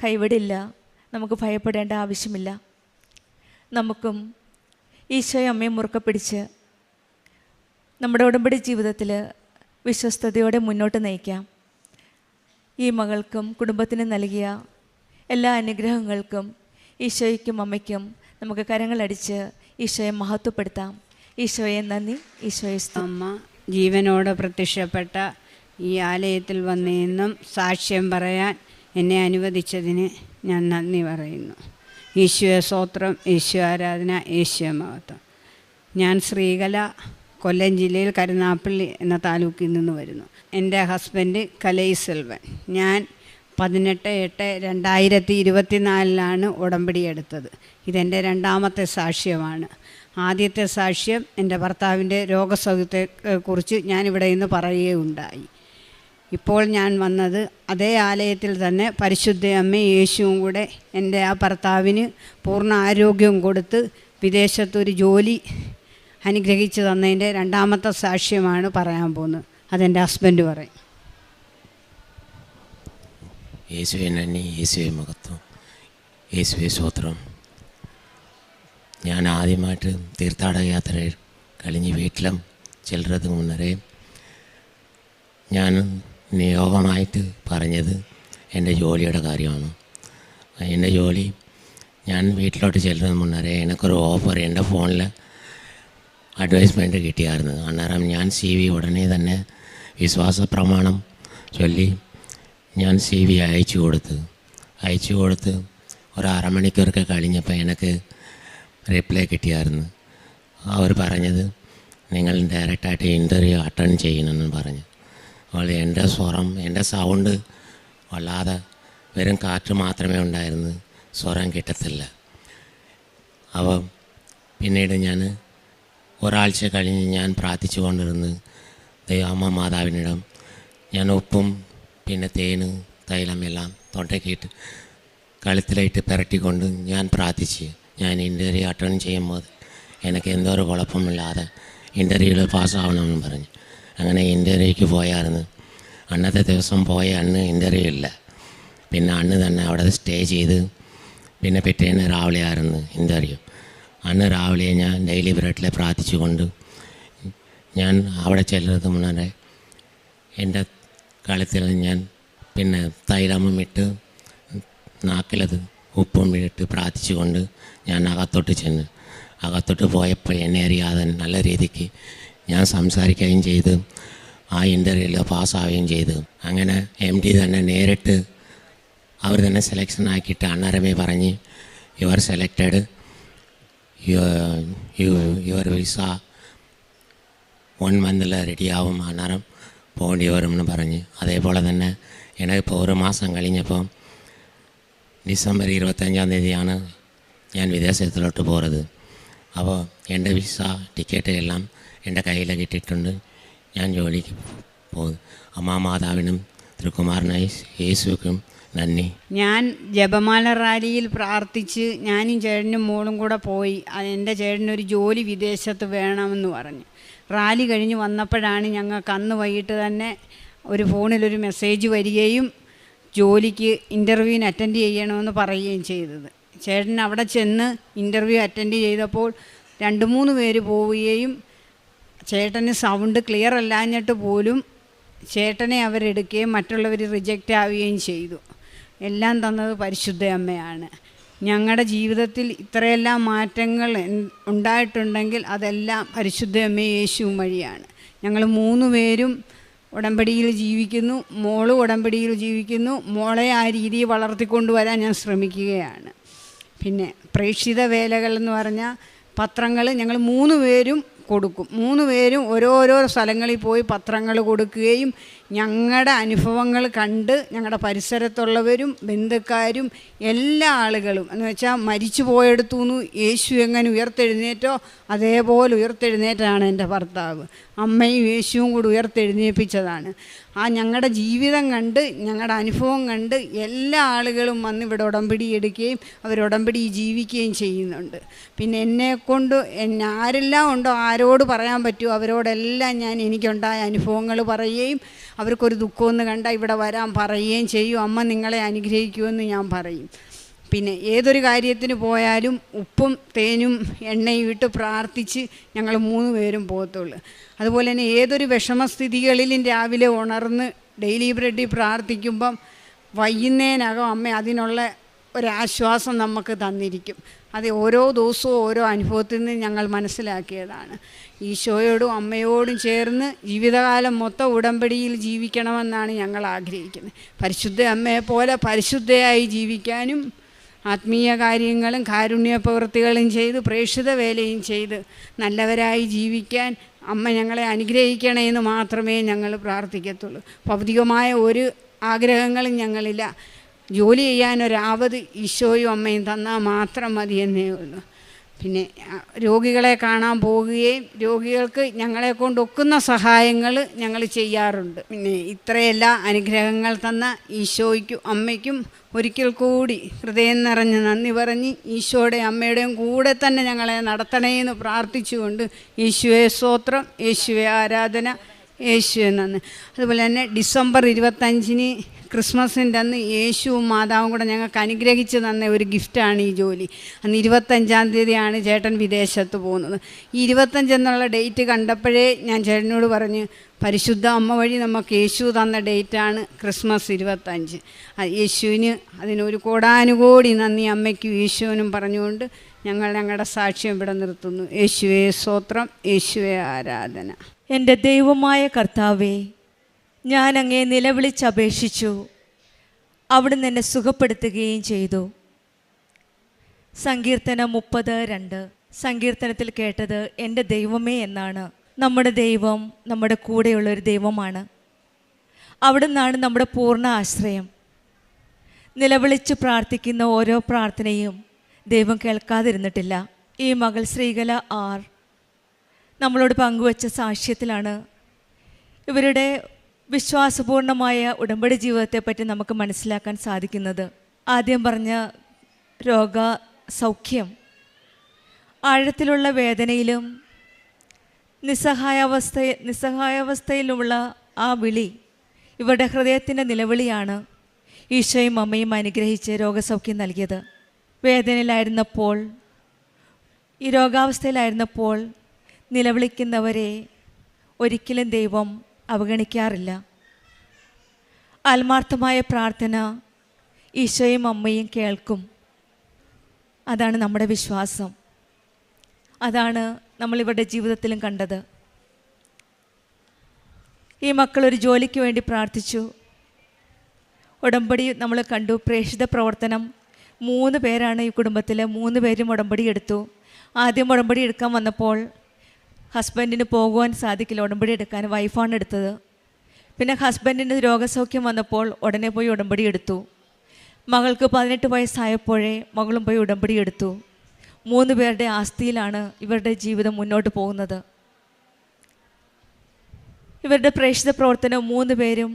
കൈവിടില്ല. നമുക്ക് ഭയപ്പെടേണ്ട ആവശ്യമില്ല. നമുക്കും ഈശോയും അമ്മയും മുറുക്കെ പിടിച്ച് നമ്മുടെ ഉടമ്പടി ജീവിതത്തിൽ വിശ്വസ്തയോടെ മുന്നോട്ട് നയിക്കാം. ഈ മകൾക്കും കുടുംബത്തിനും നൽകിയ എല്ലാ അനുഗ്രഹങ്ങൾക്കും ഈശോയ്ക്കും അമ്മയ്ക്കും നമുക്ക് കരങ്ങളടിച്ച് ഈശോയെ മഹത്വപ്പെടുത്താം. ഈശോയെ നന്ദി, ഈശോയെ സ്തുതി. അമ്മ ജീവനോടെ പ്രത്യക്ഷപ്പെട്ട ഈ ആലയത്തിൽ വന്നെന്നും സാക്ഷ്യം പറയാൻ എന്നെ അനുവദിച്ചതിന് ഞാൻ നന്ദി പറയുന്നു. ഈശോയെ സ്തോത്രം, ഈശോ ആരാധന, ഈശോ മഹത്വം. ഞാൻ ശ്രീകല, കൊല്ലം ജില്ലയിൽ കരുനാപ്പള്ളി എന്ന താലൂക്കിൽ നിന്ന് വരുന്നു. എൻ്റെ ഹസ്ബൻഡ് കലൈ സെൽവൻ. ഞാൻ 18/8/2024 ഉടമ്പടി എടുത്തത്. ഇതെൻ്റെ 2ാമത്തെ സാക്ഷ്യമാണ്. ആദ്യത്തെ സാക്ഷ്യം എൻ്റെ ഭർത്താവിൻ്റെ രോഗസൗഖ്യത്തെക്കുറിച്ച് ഞാനിവിടെ നിന്ന് പറയുകയുണ്ടായി. ഇപ്പോൾ ഞാൻ വന്നത് അതേ ആലയത്തിൽ തന്നെ പരിശുദ്ധ അമ്മയും യേശുവും കൂടെ എൻ്റെ ആ ഭർത്താവിന് പൂർണ്ണ ആരോഗ്യം കൊടുത്ത് വിദേശത്തൊരു ജോലി അനുഗ്രഹിച്ച് തന്നതിൻ്റെ 2ാമത്തെ സാക്ഷ്യമാണ് പറയാൻ പോകുന്നത്. അതെൻ്റെ ഹസ്ബൻഡ് പറയും. യേശുവെ നന്ദി, യേശുവെ മഹത്വം, യേശുവെ സ്തോത്രം. ഞാൻ ആദ്യമായിട്ട് തീർത്ഥാടക യാത്ര കഴിഞ്ഞ് വീട്ടിലും ചെല്ലുന്നതിന് മുന്നേ ഞാൻ നിയോഗമായിട്ട് പറഞ്ഞത് എൻ്റെ ജോലിയുടെ കാര്യമാണ്. എൻ്റെ ജോലി ഞാൻ വീട്ടിലോട്ട് ചെല്ലുന്നതിന് മുന്നേ എനിക്കൊരു ഓഫർ എൻ്റെ ഫോണിൽ അഡ്വൈസ്മെൻറ്റ് കിട്ടിയായിരുന്നു. അന്നേരം ഞാൻ CV ഉടനെ തന്നെ വിശ്വാസ പ്രമാണം ചൊല്ലി ഞാൻ CV അയച്ചു കൊടുത്ത് ഒരു അരമണിക്കൂറൊക്കെ കഴിഞ്ഞപ്പോൾ എനിക്ക് റിപ്ലൈ കിട്ടിയായിരുന്നു. അവർ പറഞ്ഞത് നിങ്ങൾ ഡയറക്റ്റായിട്ട് ഇൻ്റർവ്യൂ അറ്റൻഡ് ചെയ്യണമെന്ന് പറഞ്ഞു. അപ്പോൾ എൻ്റെ സ്വരം, എൻ്റെ സൗണ്ട് വല്ലാതെ വെറും കാറ്റ് മാത്രമേ ഉണ്ടായിരുന്നു, സ്വരം കിട്ടത്തില്ല. അപ്പോൾ പിന്നീട് ഞാൻ ഒരാഴ്ച കഴിഞ്ഞ് ഞാൻ പ്രാർത്ഥിച്ചു കൊണ്ടിരുന്ന് അമ്മ മാതാവിനിടം ഞാൻ ഉപ്പും പിന്നെ തേനും തൈലം എല്ലാം തൊണ്ടയ്ക്കിട്ട് കഴുത്തിലായിട്ട് പുരട്ടിക്കൊണ്ട് ഞാൻ പ്രാർത്ഥിച്ച് ഞാൻ ഇൻ്റർവ്യൂ അറ്റൻഡ് ചെയ്യുമ്പോൾ എനിക്ക് എന്തോ ഒരു കുഴപ്പമില്ലാതെ ഇൻ്റർവ്യൂവിൽ പാസ്സാവണമെന്ന് പറഞ്ഞു. അങ്ങനെ ഇൻ്റർവ്യൂക്ക് പോയായിരുന്നു. അന്നത്തെ ദിവസം പോയ അന്ന് ഇൻ്റർവ്യൂ ഇല്ല. പിന്നെ അന്ന് തന്നെ അവിടെ സ്റ്റേ ചെയ്ത് പിന്നെ പിറ്റേന്ന് രാവിലെ ആയിരുന്നു ഇൻ്റർവ്യൂ. അന്ന് രാവിലെ ഞാൻ ഡെയിലി ബ്രെഡിൽ പ്രാർത്ഥിച്ചുകൊണ്ട് ഞാൻ അവിടെ ചെല്ലുന്നത് മുന്നേ എൻ്റെ കഴുത്തിൽ ഞാൻ പിന്നെ തൈലമും ഇട്ട് നാക്കിലത് ഉപ്പും ഇട്ട് പ്രാർത്ഥിച്ചുകൊണ്ട് ഞാൻ അകത്തോട്ട് ചെന്ന് അകത്തോട്ട് പോയപ്പോൾ എന്നെ അറിയാതെ നല്ല രീതിക്ക് ഞാൻ സംസാരിക്കുകയും ചെയ്തു. ആ ഇൻ്റർവ്യൂവിൽ പാസ്സാവുകയും ചെയ്തു. അങ്ങനെ MD തന്നെ നേരിട്ട് അവർ തന്നെ സെലക്ഷൻ ആക്കിയിട്ട് അന്നേരമേ പറഞ്ഞ് you are selected, your visa 1 മന്തിൽ റെഡിയാവും, അന്നേരം പോകേണ്ടി വരുമെന്ന് പറഞ്ഞ്. അതേപോലെ തന്നെ എനിക്കിപ്പോൾ 1 മാസം കഴിഞ്ഞപ്പോൾ ഡിസംബർ 25-ാം തീയതിയാണ് ഞാൻ വിദേശത്തിലോട്ട് പോകുന്നത്. അപ്പോൾ എൻ്റെ വിസ ടിക്കറ്റ് എല്ലാം എൻ്റെ കയ്യിൽ കിട്ടിയിട്ടുണ്ട്. ഞാൻ ജോലിക്ക് പോകും. അമ്മാമാതാവിനും തിരുക്കുമാരനായി യേശുക്കും നന്ദി. ഞാൻ ജപമാല റാലിയിൽ പ്രാർത്ഥിച്ച് ഞാനും ചേട്ടനും മോളും കൂടെ പോയി. എൻ്റെ ചേട്ടനൊരു ജോലി വിദേശത്ത് വേണമെന്ന് പറഞ്ഞു. റാലി കഴിഞ്ഞ് വന്നപ്പോഴാണ് ഞങ്ങൾക്ക് അന്ന് വൈകിട്ട് തന്നെ ഒരു ഫോണിലൊരു മെസ്സേജ് വരികയും ജോലിക്ക് ഇൻ്റർവ്യൂവിന് അറ്റൻഡ് ചെയ്യണമെന്ന് പറയുകയും ചെയ്തത്. ചേട്ടൻ അവിടെ ചെന്ന് ഇൻ്റർവ്യൂ അറ്റൻഡ് ചെയ്തപ്പോൾ 2-3 പേര് പോവുകയും ചേട്ടന് സൗണ്ട് ക്ലിയർ അല്ലാഞ്ഞിട്ട് പോലും ചേട്ടനെ അവരെടുക്കുകയും മറ്റുള്ളവർ റിജക്റ്റ് ആവുകയും ചെയ്തു. എല്ലാം തന്നത് പരിശുദ്ധ അമ്മയാണ്. ഞങ്ങളുടെ ജീവിതത്തിൽ ഇത്രയെല്ലാം മാറ്റങ്ങൾ ഉണ്ടായിട്ടുണ്ടെങ്കിൽ അതെല്ലാം പരിശുദ്ധ അമ്മയും യേശുവും വഴിയാണ്. ഞങ്ങൾ 3 പേരും ഉടമ്പടിയിൽ ജീവിക്കുന്നു. മോളും ഉടമ്പടിയിൽ ജീവിക്കുന്നു. മോളെ ആ രീതിയിൽ വളർത്തിക്കൊണ്ടുവരാൻ ഞാൻ ശ്രമിക്കുകയാണ്. പിന്നെ പ്രേക്ഷിത വേലകൾ എന്ന് പറഞ്ഞാൽ പത്രങ്ങൾ ഞങ്ങൾ 3 പേരും കൊടുക്കും. 3 പേരും ഓരോരോ സ്ഥലങ്ങളിൽ പോയി പത്രങ്ങൾ കൊടുക്കുകയും ഞങ്ങളുടെ അനുഭവങ്ങൾ കണ്ട് ഞങ്ങളുടെ പരിസരത്തുള്ളവരും ബന്ധുക്കാരും എല്ലാ ആളുകളും എന്ന് വെച്ചാൽ മരിച്ചു പോയെടുത്തുനിന്ന് യേശു എങ്ങനെ ഉയർത്തെഴുന്നേറ്റോ അതേപോലെ ഉയർത്തെഴുന്നേറ്റാണ് എൻ്റെ ഭർത്താവ്. അമ്മയും യേശുവും കൂടി ഉയർത്തെഴുന്നേൽപ്പിച്ചതാണ്. ആ ഞങ്ങളുടെ ജീവിതം കണ്ട് ഞങ്ങളുടെ അനുഭവം കണ്ട് എല്ലാ ആളുകളും വന്ന് ഇവിടെ ഉടമ്പടി എടുക്കുകയും അവരുടമ്പടി ജീവിക്കുകയും ചെയ്യുന്നുണ്ട്. പിന്നെ എന്നെക്കൊണ്ട് ആരെല്ലാം ഉണ്ടോ ആരോട് പറയാൻ പറ്റുമോ അവരോടെല്ലാം ഞാൻ എനിക്കുണ്ടായ അനുഭവങ്ങൾ പറയുകയും അവർക്കൊരു ദുഃഖമെന്ന് കണ്ടാൽ ഇവിടെ വരാൻ പറയുകയും ചെയ്യും. അമ്മ നിങ്ങളെ അനുഗ്രഹിക്കുമെന്ന് ഞാൻ പറയും. പിന്നെ ഏതൊരു കാര്യത്തിന് പോയാലും ഉപ്പും തേനും എണ്ണയും ഇട്ട് പ്രാർത്ഥിച്ച് ഞങ്ങൾ 3 പേരും പോകത്തുള്ളൂ. അതുപോലെ തന്നെ ഏതൊരു വിഷമസ്ഥിതികളിലും രാവിലെ ഉണർന്ന് ഡെയിലി ബ്രെഡിൽ പ്രാർത്ഥിക്കുമ്പം വൈകുന്നേരകം അമ്മ അതിനുള്ള ഒരാശ്വാസം നമുക്ക് തന്നിരിക്കും. അത് ഓരോ ദിവസവും ഓരോ അനുഭവത്തിൽ നിന്ന് ഞങ്ങൾ മനസ്സിലാക്കിയതാണ്. ഈശോയോടും അമ്മയോടും ചേർന്ന് ജീവിതകാലം മൊത്തം ഉടമ്പടിയിൽ ജീവിക്കണമെന്നാണ് ഞങ്ങൾ ആഗ്രഹിക്കുന്നത്. പരിശുദ്ധ അമ്മയെപ്പോലെ പരിശുദ്ധയായി ജീവിക്കാനും ആത്മീയ കാര്യങ്ങളും കാരുണ്യ പ്രവൃത്തികളും ചെയ്ത് പ്രേക്ഷിത വേലയും ചെയ്ത് നല്ലവരായി ജീവിക്കാൻ അമ്മ ഞങ്ങളെ അനുഗ്രഹിക്കണേ എന്ന് മാത്രമേ ഞങ്ങൾ പ്രാർത്ഥിക്കത്തുള്ളൂ. ഭൗതികമായ ഒരു ആഗ്രഹങ്ങളും ഞങ്ങളില്ല. ജോലി ചെയ്യാനൊരാവത് ഈശോയും അമ്മയും തന്നാൽ മാത്രം മതിയെന്നേ ഉള്ളൂ. പിന്നെ രോഗികളെ കാണാൻ പോവുകയും രോഗികൾക്ക് ഞങ്ങളെ കൊണ്ടൊക്കുന്ന സഹായങ്ങൾ ഞങ്ങൾ ചെയ്യാറുണ്ട്. പിന്നെ ഇത്രയെല്ലാം അനുഗ്രഹങ്ങൾ തന്ന ഈശോയ്ക്കും അമ്മയ്ക്കും ഒരിക്കൽ കൂടി ഹൃദയം നിറഞ്ഞ് നന്ദി പറഞ്ഞ് ഈശോയുടെ അമ്മയുടെയും കൂടെ തന്നെ ഞങ്ങളെ നടത്തണേന്ന് പ്രാർത്ഥിച്ചുകൊണ്ട് യേശുവേ സ്തോത്രം, യേശുവേ ആരാധന, യേശുവേ നന്ദി. അതുപോലെ തന്നെ ഡിസംബർ 25-ന് ക്രിസ്മസിൻ്റെ അന്ന് യേശുവും മാതാവും കൂടെ ഞങ്ങൾക്ക് അനുഗ്രഹിച്ച് തന്ന ഒരു ഗിഫ്റ്റാണ് ഈ ജോലി. അന്ന് 25-ാം തീയതിയാണ് ചേട്ടൻ വിദേശത്ത് പോകുന്നത്. ഈ 25 എന്നുള്ള ഡേറ്റ് കണ്ടപ്പോഴേ ഞാൻ ചേട്ടനോട് പറഞ്ഞ് പരിശുദ്ധ അമ്മ വഴി നമുക്ക് യേശു തന്ന ഡേറ്റാണ് ക്രിസ്മസ് 25. യേശുവിന് അതിനൊരു കോടാനുകോടി നന്ദി അമ്മയ്ക്കും യേശുവിനും പറഞ്ഞുകൊണ്ട് ഞങ്ങളുടെ സാക്ഷ്യം ഇവിടെ നിർത്തുന്നു. യേശുവേ സ്തോത്രം, യേശുവേ ആരാധന. എൻ്റെ ദൈവമായ കർത്താവേ, ഞാൻ അങ്ങേ നിലവിളിച്ചപേക്ഷിച്ചു, അവിടുന്ന് എന്നെ സുഖപ്പെടുത്തുകയും ചെയ്തു. സങ്കീർത്തനം 30:2 സങ്കീർത്തനത്തിൽ കേട്ടത് എൻ്റെ ദൈവമേ എന്നാണ്. നമ്മുടെ ദൈവം നമ്മുടെ കൂടെയുള്ളൊരു ദൈവമാണ്. അവിടുന്നാണ് നമ്മുടെ പൂർണ്ണ ആശ്രയം. നിലവിളിച്ച് പ്രാർത്ഥിക്കുന്ന ഓരോ പ്രാർത്ഥനയും ദൈവം കേൾക്കാതിരുന്നിട്ടില്ല. ഈ മകൾ ശ്രീകല ആർ നമ്മളോട് പങ്കുവച്ച സാക്ഷ്യത്തിലാണ് ഇവരുടെ വിശ്വാസപൂർണമായ ഉടമ്പടി ജീവിതത്തെപ്പറ്റി നമുക്ക് മനസ്സിലാക്കാൻ സാധിക്കുന്നത്. ആദ്യം പറഞ്ഞ രോഗസൗഖ്യം, ആഴത്തിലുള്ള വേദനയിലും നിസ്സഹായാവസ്ഥയിലുമുള്ള ആ വിളി ഇവരുടെ ഹൃദയത്തിൻ്റെ നിലവിളിയാണ് ഈശോയും അമ്മയും അനുഗ്രഹിച്ച് രോഗസൗഖ്യം നൽകിയത്. വേദനയിലായിരുന്നപ്പോൾ, ഈ രോഗാവസ്ഥയിലായിരുന്നപ്പോൾ നിലവിളിക്കുന്നവരെ ഒരിക്കലും ദൈവം അവഗണിക്കാറില്ല. ആത്മാർത്ഥമായ പ്രാർത്ഥന ഈശോയും അമ്മയും കേൾക്കും. അതാണ് നമ്മുടെ വിശ്വാസം. അതാണ് നമ്മളിവരുടെ ജീവിതത്തിലും കണ്ടത്. ഈ മക്കൾ ഒരു ജോലിക്ക് വേണ്ടി പ്രാർത്ഥിച്ചു. ഉടമ്പടി നമ്മൾ കണ്ടു. പ്രേക്ഷിത പ്രവർത്തനം 3 പേരാണ് ഈ കുടുംബത്തിൽ. 3 പേരും ഉടമ്പടി എടുത്തു. ആദ്യം ഉടമ്പടി എടുക്കാൻ വന്നപ്പോൾ ഹസ്ബൻഡിന് പോകുവാൻ സാധിക്കില്ല, ഉടമ്പടി എടുക്കാൻ വൈഫാണ് എടുത്തത്. പിന്നെ ഹസ്ബൻഡിന് രോഗസൗഖ്യം വന്നപ്പോൾ ഉടനെ പോയി ഉടമ്പടി എടുത്തു. മകൾക്ക് 18 വയസ്സായപ്പോഴേ മകളും പോയി ഉടമ്പടി എടുത്തു. 3 പേരുടെ ആസ്തിയിലാണ് ഇവരുടെ ജീവിതം മുന്നോട്ട് പോകുന്നത്. ഇവരുടെ പ്രേക്ഷിത പ്രവർത്തനം 3 പേരും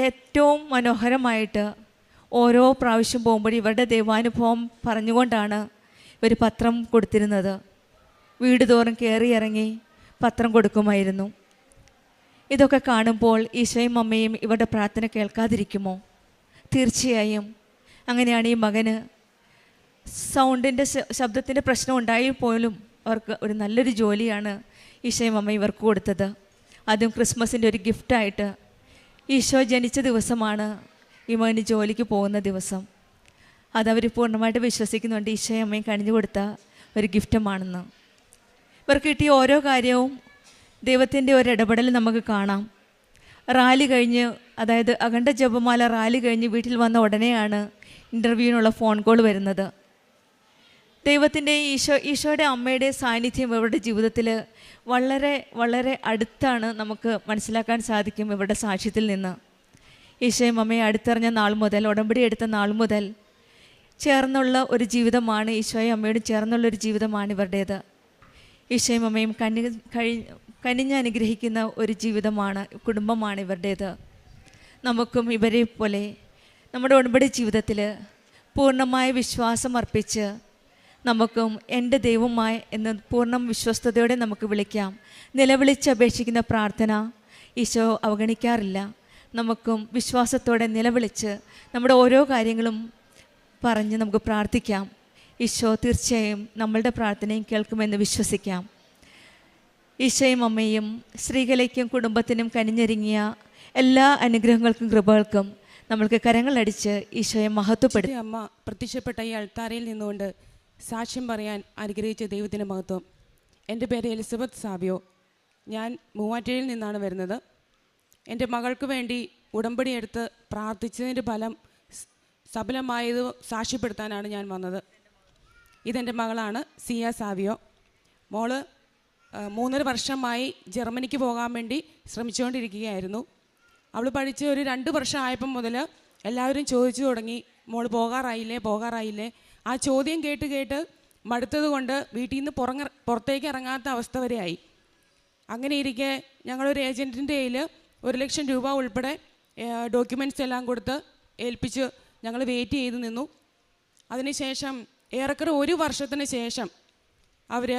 ഏറ്റവും മനോഹരമായിട്ട് ഓരോ പ്രാവശ്യം പോകുമ്പോഴും ഇവരുടെ ദൈവാനുഭവം പറഞ്ഞുകൊണ്ടാണ് ഇവർ പത്രം കൊടുത്തിരുന്നത്. വീട് തോറും കയറി ഇറങ്ങി പത്രം കൊടുക്കുമായിരുന്നു. ഇതൊക്കെ കാണുമ്പോൾ ഈശോയും അമ്മയും ഇവരുടെ പ്രാർത്ഥന കേൾക്കാതിരിക്കുമോ? തീർച്ചയായും അങ്ങനെയാണ്. ഈ മകന് സൗണ്ടിൻ്റെ ശബ്ദത്തിൻ്റെ പ്രശ്നം ഉണ്ടായി പോലും അവർക്ക് ഒരു നല്ലൊരു ജോലിയാണ് ഈശോയും അമ്മ ഇവർക്ക് കൊടുത്തത്. അതും ക്രിസ്മസിൻ്റെ ഒരു ഗിഫ്റ്റായിട്ട്. ഈശോ ജനിച്ച ദിവസമാണ് ഈ മകന് ജോലിക്ക് പോകുന്ന ദിവസം. അതവർ പൂർണ്ണമായിട്ട് വിശ്വസിക്കുന്നുണ്ട് ഈശോയും അമ്മയും കണിഞ്ഞു കൊടുത്ത ഒരു ഗിഫ്റ്റുമാണെന്ന്. ഇവർക്ക് കിട്ടിയ ഓരോ കാര്യവും ദൈവത്തിൻ്റെ ഒരു ഇടപെടൽ നമുക്ക് കാണാം. റാലി കഴിഞ്ഞ്, അതായത് അഖണ്ഡ ജപമാല റാലി കഴിഞ്ഞ് വീട്ടിൽ വന്ന ഉടനെയാണ് ഇൻ്റർവ്യൂവിനുള്ള ഫോൺ കോൾ വരുന്നത്. ദൈവത്തിൻ്റെ ഈശോയുടെ അമ്മയുടെ സാന്നിധ്യം ഇവരുടെ ജീവിതത്തിൽ വളരെ വളരെ അടുത്താണ് നമുക്ക് മനസ്സിലാക്കാൻ സാധിക്കും ഇവരുടെ സാക്ഷ്യത്തിൽ നിന്ന്. ഈശോയും അമ്മയെ അടുത്തറിഞ്ഞ നാൾ മുതൽ, ഉടമ്പടി എടുത്ത നാൾ മുതൽ ചേർന്നുള്ള ഒരു ജീവിതമാണ്, ഈശോയും അമ്മയോടും ചേർന്നുള്ളൊരു ജീവിതമാണ് ഇവരുടേത്. ഈശോയും അമ്മയും കനിഞ്ഞ് അനുഗ്രഹിക്കുന്ന ഒരു ജീവിതമാണ്, കുടുംബമാണ് ഇവരുടേത്. നമുക്കും ഇവരെ പോലെ നമ്മുടെ ഉടമ്പടി ജീവിതത്തിൽ പൂർണ്ണമായ വിശ്വാസം അർപ്പിച്ച് നമുക്കും എൻ്റെ ദൈവമായി എന്ന് പൂർണ്ണ വിശ്വസ്തയോടെ നമുക്ക് വിളിക്കാം. നിലവിളിച്ച് അപേക്ഷിക്കുന്ന പ്രാർത്ഥന ഈശോ അവഗണിക്കാറില്ല. നമുക്കും വിശ്വാസത്തോടെ നിലവിളിച്ച് നമ്മുടെ ഓരോ കാര്യങ്ങളും പറഞ്ഞ് നമുക്ക് പ്രാർത്ഥിക്കാം. ഈശോ തീർച്ചയായും നമ്മളുടെ പ്രാർത്ഥനയും കേൾക്കുമെന്ന് വിശ്വസിക്കാം. ഈശോയും അമ്മയും സ്ത്രീകളേക്കും കുടുംബത്തിനും കനിഞ്ഞൊരുങ്ങിയ എല്ലാ അനുഗ്രഹങ്ങൾക്കും കൃപകൾക്കും നമ്മൾക്ക് കരങ്ങളടിച്ച് ഈശോയെ മഹത്വപ്പെടുത്തി. അമ്മ പ്രത്യക്ഷപ്പെട്ട ഈ അൾത്താരയിൽ നിന്നുകൊണ്ട് സാക്ഷ്യം പറയാൻ അനുഗ്രഹിച്ച ദൈവത്തിൻ്റെ മഹത്വം. എൻ്റെ പേര് എലിസബത്ത് സാബിയോ. ഞാൻ മൂവാറ്റുപുഴയിൽ നിന്നാണ് വരുന്നത്. എൻ്റെ മകൾക്ക് വേണ്ടി ഉടമ്പടി എടുത്ത് പ്രാർത്ഥിച്ചതിൻ്റെ ഫലം സഫലമായത് സാക്ഷ്യപ്പെടുത്താനാണ് ഞാൻ വന്നത്. ഇതെൻ്റെ മകളാണ് സിയ സാവിയോ. മോള് 3.5 വർഷമായി ജർമ്മനിക്ക് പോകാൻ വേണ്ടി ശ്രമിച്ചുകൊണ്ടിരിക്കുകയായിരുന്നു. അവൾ പഠിച്ച് ഒരു 2 വർഷം ആയപ്പം മുതൽ എല്ലാവരും ചോദിച്ചു തുടങ്ങി, മോൾ പോകാറായില്ലേ. ആ ചോദ്യം കേട്ട് മടുത്തത് കൊണ്ട് വീട്ടിൽ നിന്ന് പുറത്തേക്ക് ഇറങ്ങാത്ത അവസ്ഥ വരെയായി. അങ്ങനെ ഇരിക്കെ ഞങ്ങളൊരു ഏജൻറ്റിൻ്റെ കയ്യിൽ 1 ലക്ഷം രൂപ ഉൾപ്പെടെ ഡോക്യുമെൻറ്റ്സ് എല്ലാം കൊടുത്ത് ഏൽപ്പിച്ച് ഞങ്ങൾ വെയിറ്റ് ചെയ്ത് നിന്നു. അതിനുശേഷം ഏറെക്കുറെ 1 വർഷത്തിന് ശേഷം അവർ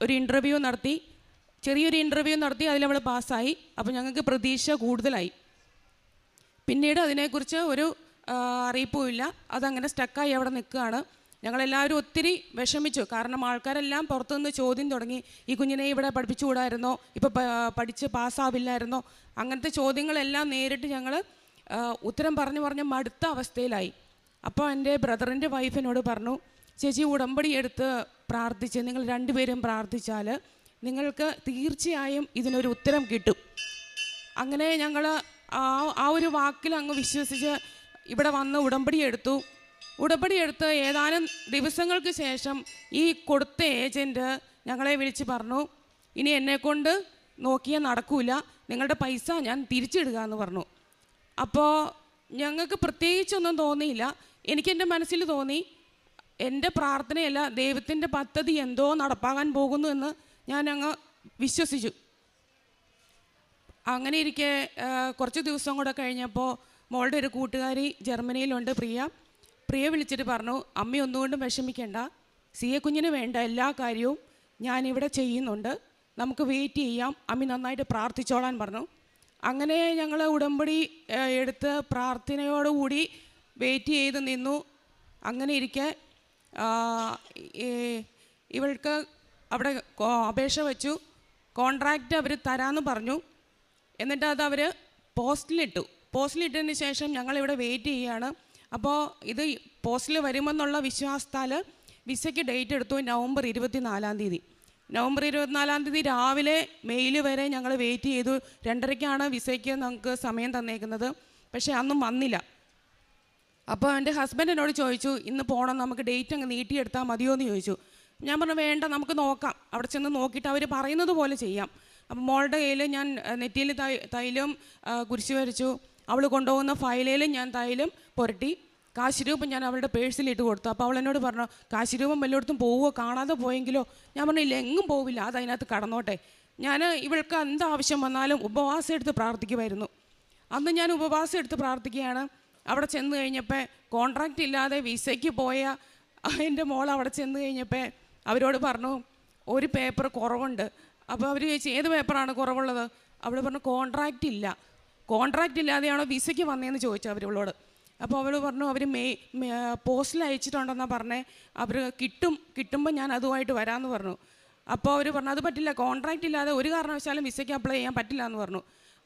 ഒരു ഇൻ്റർവ്യൂ നടത്തി, ചെറിയൊരു ഇൻ്റർവ്യൂ നടത്തി. അതിലവൾ പാസ്സായി. അപ്പോൾ ഞങ്ങൾക്ക് പ്രതീക്ഷ കൂടുതലായി. പിന്നീട് അതിനെക്കുറിച്ച് ഒരു അറിയിപ്പുമില്ല. അതങ്ങനെ സ്റ്റക്കായി അവിടെ നിൽക്കുകയാണ്. ഞങ്ങളെല്ലാവരും ഒത്തിരി വിഷമിച്ചു. കാരണം ആൾക്കാരെല്ലാം പുറത്തുനിന്ന് ചോദ്യം തുടങ്ങി, ഈ കുഞ്ഞിനെ ഇവിടെ പഠിപ്പിച്ചുകൂടായിരുന്നോ, ഇപ്പോൾ പഠിച്ച് പാസ്സാവില്ലായിരുന്നോ, അങ്ങനത്തെ ചോദ്യങ്ങളെല്ലാം നേരിട്ട് ഞങ്ങൾ ഉത്തരം പറഞ്ഞ് മടുത്ത അവസ്ഥയിലായി. അപ്പോൾ എൻ്റെ ബ്രദറിൻ്റെ വൈഫിനോട് പറഞ്ഞു, ചേച്ചി ഉടമ്പടി എടുത്ത് പ്രാർത്ഥിച്ച് നിങ്ങൾ 2 പേരും പ്രാർത്ഥിച്ചാൽ നിങ്ങൾക്ക് തീർച്ചയായും ഇതിനൊരു ഉത്തരം കിട്ടും. അങ്ങനെ ഞങ്ങൾ ആ ഒരു വാക്കിൽ അങ്ങ് വിശ്വസിച്ച് ഇവിടെ വന്ന് ഉടമ്പടി എടുത്ത് ഏതാനും ദിവസങ്ങൾക്ക് ശേഷം ഈ കൊടുത്ത ഏജൻറ്റ് ഞങ്ങളെ വിളിച്ച് പറഞ്ഞു, ഇനി എന്നെക്കൊണ്ട് നോക്കിയാൽ നടക്കൂല, നിങ്ങളുടെ പൈസ ഞാൻ തിരിച്ചിടുക എന്ന് പറഞ്ഞു. അപ്പോൾ ഞങ്ങൾക്ക് പ്രത്യേകിച്ചൊന്നും തോന്നിയില്ല. എനിക്കെൻ്റെ മനസ്സിൽ തോന്നി, എൻ്റെ പ്രാർത്ഥനയല്ല, ദൈവത്തിൻ്റെ പദ്ധതി എന്തോ നടപ്പാകാൻ പോകുന്നു എന്ന് ഞാൻ അങ്ങ് വിശ്വസിച്ചു. അങ്ങനെ ഇരിക്കെ കുറച്ച് ദിവസം കൂടെ കഴിഞ്ഞപ്പോൾ മോളുടെ ഒരു കൂട്ടുകാരി ജർമ്മനിയിലുണ്ട്, പ്രിയ വിളിച്ചിട്ട് പറഞ്ഞു, അമ്മ ഒന്നുകൊണ്ടും വിഷമിക്കേണ്ട, സിയ കുഞ്ഞിന് വേണ്ട എല്ലാ കാര്യവും ഞാനിവിടെ ചെയ്യുന്നുണ്ട്, നമുക്ക് വെയിറ്റ് ചെയ്യാം, അമ്മ നന്നായിട്ട് പ്രാർത്ഥിച്ചോളാൻ പറഞ്ഞു. അങ്ങനെ ഞങ്ങൾ ഉടമ്പടി എടുത്ത് പ്രാർത്ഥനയോടുകൂടി വെയിറ്റ് ചെയ്ത് നിന്നു. അങ്ങനെ ഇരിക്കെ ഇവൾക്ക് അവിടെ അപേക്ഷ വെച്ചു. കോൺട്രാക്റ്റ് അവർ തരാമെന്ന് പറഞ്ഞു. എന്നിട്ട് അത് അവർ പോസ്റ്റിലിട്ടതിന് ശേഷം ഞങ്ങളിവിടെ വെയിറ്റ് ചെയ്യുകയാണ്. അപ്പോൾ ഇത് പോസ്റ്റിൽ വരുമെന്നുള്ള വിശ്വാസത്താൽ വിസയ്ക്ക് ഡേറ്റ് എടുത്തു നവംബർ 24 നവംബർ 24 രാവിലെ മെയിൽ വരെ ഞങ്ങൾ വെയിറ്റ് ചെയ്തു. 2:30 വിസയ്ക്ക് നമുക്ക് സമയം തന്നേക്കുന്നത്. പക്ഷേ അന്നും വന്നില്ല. അപ്പോൾ എൻ്റെ ഹസ്ബൻഡ് എന്നോട് ചോദിച്ചു, ഇന്ന് പോകണം, നമുക്ക് ഡേറ്റ് അങ്ങ് നീട്ടിയെടുത്താൽ മതിയോ എന്ന് ചോദിച്ചു. ഞാൻ പറഞ്ഞു വേണ്ട, നമുക്ക് നോക്കാം, അവിടെ ചെന്ന് നോക്കിയിട്ട് അവർ പറയുന്നത് പോലെ ചെയ്യാം. അപ്പം മോളുടെ കയ്യിൽ ഞാൻ നെറ്റിയിൽ തൈലം കുരിശ് വരച്ചു. അവൾ കൊണ്ടുപോകുന്ന ഫയലിൽ ഞാൻ തൈലം പുരട്ടി. കാശ് രൂപം ഞാൻ അവളുടെ പേഴ്സിലിട്ട് കൊടുത്തു. അപ്പോൾ അവൾ എന്നോട് പറഞ്ഞു, കാശ് രൂപം വല്ലയിടത്തും പോവുമോ, കാണാതെ പോയെങ്കിലോ? ഞാൻ പറഞ്ഞു ഇല്ല, എങ്ങും പോവില്ല, അത് അതിനകത്ത് കടന്നോട്ടെ. ഞാൻ ഇവൾക്ക് എന്താവശ്യം വന്നാലും ഉപവാസം എടുത്ത് പ്രാർത്ഥിക്കുമായിരുന്നു. അന്ന് ഞാൻ ഉപവാസം എടുത്ത് പ്രാർത്ഥിക്കുകയാണ്. അവിടെ ചെന്ന് കഴിഞ്ഞപ്പോൾ കോൺട്രാക്റ്റ് ഇല്ലാതെ വിസയ്ക്ക് പോയ എൻ്റെ മോൾ അവിടെ ചെന്ന് കഴിഞ്ഞപ്പോൾ അവരോട് പറഞ്ഞു ഒരു പേപ്പർ കുറവുണ്ട്. അപ്പോൾ അവർ ചോദിച്ചു ഏത് പേപ്പറാണ് കുറവുള്ളത്? അവൾ പറഞ്ഞു കോൺട്രാക്റ്റ് ഇല്ല. കോൺട്രാക്റ്റ് ഇല്ലാതെയാണോ വിസയ്ക്ക് വന്നതെന്ന് ചോദിച്ചു അവരോട്. അപ്പോൾ അവൾ പറഞ്ഞു അവർ പോസ്റ്റിൽ അയച്ചിട്ടുണ്ടെന്നാണ് പറഞ്ഞേ, അവർ കിട്ടുമ്പോൾ ഞാൻ അതുമായിട്ട് വരാമെന്ന് പറഞ്ഞു. അപ്പോൾ അവർ പറഞ്ഞു അത് പറ്റില്ല, കോൺട്രാക്റ്റ് ഇല്ലാതെ ഒരു കാരണവശാലും വിസയ്ക്ക് അപ്ലൈ ചെയ്യാൻ പറ്റില്ല എന്ന് പറഞ്ഞു.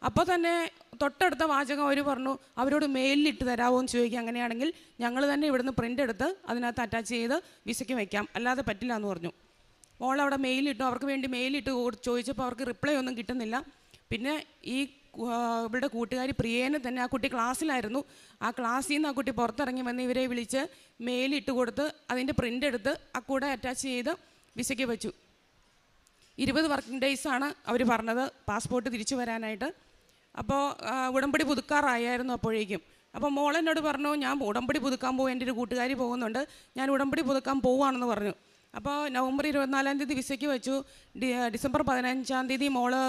അപ്പോൾ തന്നെ തൊട്ടടുത്ത വാചകം അവർ പറഞ്ഞു അവരോട് മെയിലിട്ട് തരാമോ എന്ന് ചോദിക്കുക, അങ്ങനെയാണെങ്കിൽ ഞങ്ങൾ തന്നെ ഇവിടുന്ന് പ്രിൻ്റ് എടുത്ത് അതിനകത്ത് അറ്റാച്ച് ചെയ്ത് വിസയ്ക്ക് വയ്ക്കാം, അല്ലാതെ പറ്റില്ല എന്ന് പറഞ്ഞു. മോൾ അവിടെ മെയിലിട്ടു, അവർക്ക് വേണ്ടി മെയിലിട്ട് ചോദിച്ചപ്പോൾ അവർക്ക് റിപ്ലൈ ഒന്നും കിട്ടുന്നില്ല. പിന്നെ ഈ ഇവരുടെ കൂട്ടുകാരി പ്രിയേനെ തന്നെ, ആ കുട്ടി ക്ലാസ്സിലായിരുന്നു, ആ ക്ലാസ്സിൽ നിന്ന് ആ കുട്ടി പുറത്തിറങ്ങി വന്ന് ഇവരെ വിളിച്ച് മെയിലിട്ട് കൊടുത്ത് അതിൻ്റെ പ്രിൻ്റ് എടുത്ത് ആ കൂടെ അറ്റാച്ച് ചെയ്ത് വിസയ്ക്ക് വെച്ചു. 20 വർക്കിംഗ് ഡേയ്സാണ് അവർ പറഞ്ഞത് പാസ്പോർട്ട് തിരിച്ചു വരാനായിട്ട്. അപ്പോൾ ഉടമ്പടി പുതുക്കാറായിരുന്നു അപ്പോഴേക്കും. അപ്പോൾ മോളെന്നോട് പറഞ്ഞു ഞാൻ ഉടമ്പടി പുതുക്കാൻ പോകും, എൻ്റെ ഒരു കൂട്ടുകാരി പോകുന്നുണ്ട്, ഞാൻ ഉടമ്പടി പുതുക്കാൻ പോവുകയാണെന്ന് പറഞ്ഞു. അപ്പോൾ നവംബർ 24 വിസയ്ക്ക് വെച്ചു. ഡിസംബർ 15 മോള്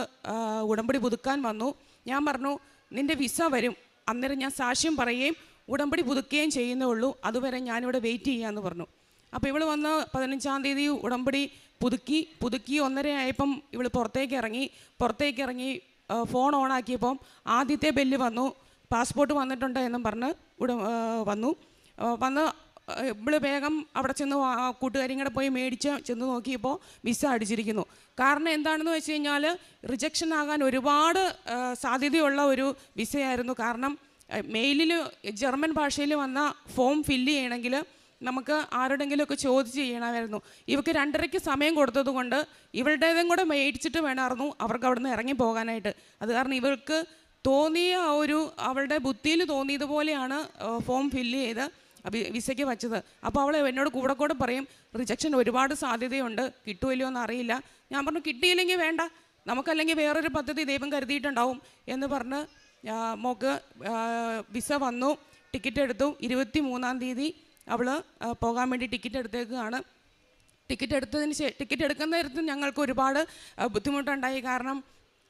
ഉടമ്പടി പുതുക്കാൻ വന്നു. ഞാൻ പറഞ്ഞു നിൻ്റെ വിസ വരും, അന്നേരം ഞാൻ സാക്ഷ്യം പറയുകയും ഉടമ്പടി പുതുക്കുകയും ചെയ്യുന്നേ ഉള്ളൂ, അതുവരെ ഞാനിവിടെ വെയിറ്റ് ചെയ്യാമെന്ന് പറഞ്ഞു. അപ്പോൾ ഇവൾ വന്ന് 15 ഉടമ്പടി പുതുക്കി 1:30 ആയപ്പം ഇവൾ പുറത്തേക്ക് ഇറങ്ങി ഫോൺ ഓണാക്കിയപ്പം ആദ്യത്തെ ബെല്ല് വന്നു, പാസ്പോർട്ട് വന്നിട്ടുണ്ട് എന്നും പറഞ്ഞ് വന്ന് ഇവള് വേഗം അവിടെ ചെന്ന് കൂട്ടുകാരിയും കൂടെ പോയി ചെന്ന് നോക്കിയപ്പോൾ വിസ അടിച്ചിരിക്കുന്നു. കാരണം എന്താണെന്ന് വെച്ച് കഴിഞ്ഞാൽ റിജക്ഷൻ ആകാൻ ഒരുപാട് സാധ്യതയുള്ള ഒരു വിസയായിരുന്നു. കാരണം മെയിലിൽ ജർമ്മൻ ഭാഷയിൽ വന്ന ഫോം ഫില്ല് ചെയ്യണമെങ്കിൽ നമുക്ക് ആരുടെങ്കിലുമൊക്കെ ചോദിച്ച് ചെയ്യണമായിരുന്നു. ഇവർക്ക് 2:30 സമയം കൊടുത്തത് കൊണ്ട് ഇവളുടേതും കൂടെ മേടിച്ചിട്ട് വേണമായിരുന്നു അവർക്ക് അവിടെ നിന്ന് ഇറങ്ങി പോകാനായിട്ട്. അത് കാരണം ഇവൾക്ക് തോന്നിയ അവളുടെ ബുദ്ധിയിൽ തോന്നിയതുപോലെയാണ് ഫോം ഫില്ല് ചെയ്ത് വിസയ്ക്ക് വച്ചത്. അപ്പോൾ അവൾ എന്നോട് കൂടെ പറയും റിജക്ഷൻ ഒരുപാട് സാധ്യതയുണ്ട്, കിട്ടുമല്ലോ എന്ന് അറിയില്ല. ഞാൻ പറഞ്ഞു കിട്ടിയില്ലെങ്കിൽ വേണ്ട, നമുക്കല്ലെങ്കിൽ വേറൊരു പദ്ധതി ദൈവം കരുതിയിട്ടുണ്ടാവും എന്ന് പറഞ്ഞ് മോക്ക് വിസ വന്നു. ടിക്കറ്റ് എടുത്തു. 23 അവൾ പോകാൻ വേണ്ടി ടിക്കറ്റ് എടുത്തേക്കാണ്. ടിക്കറ്റ് എടുക്കുന്ന നേരത്ത് ഞങ്ങൾക്ക് ഒരുപാട് ബുദ്ധിമുട്ടുണ്ടായി. കാരണം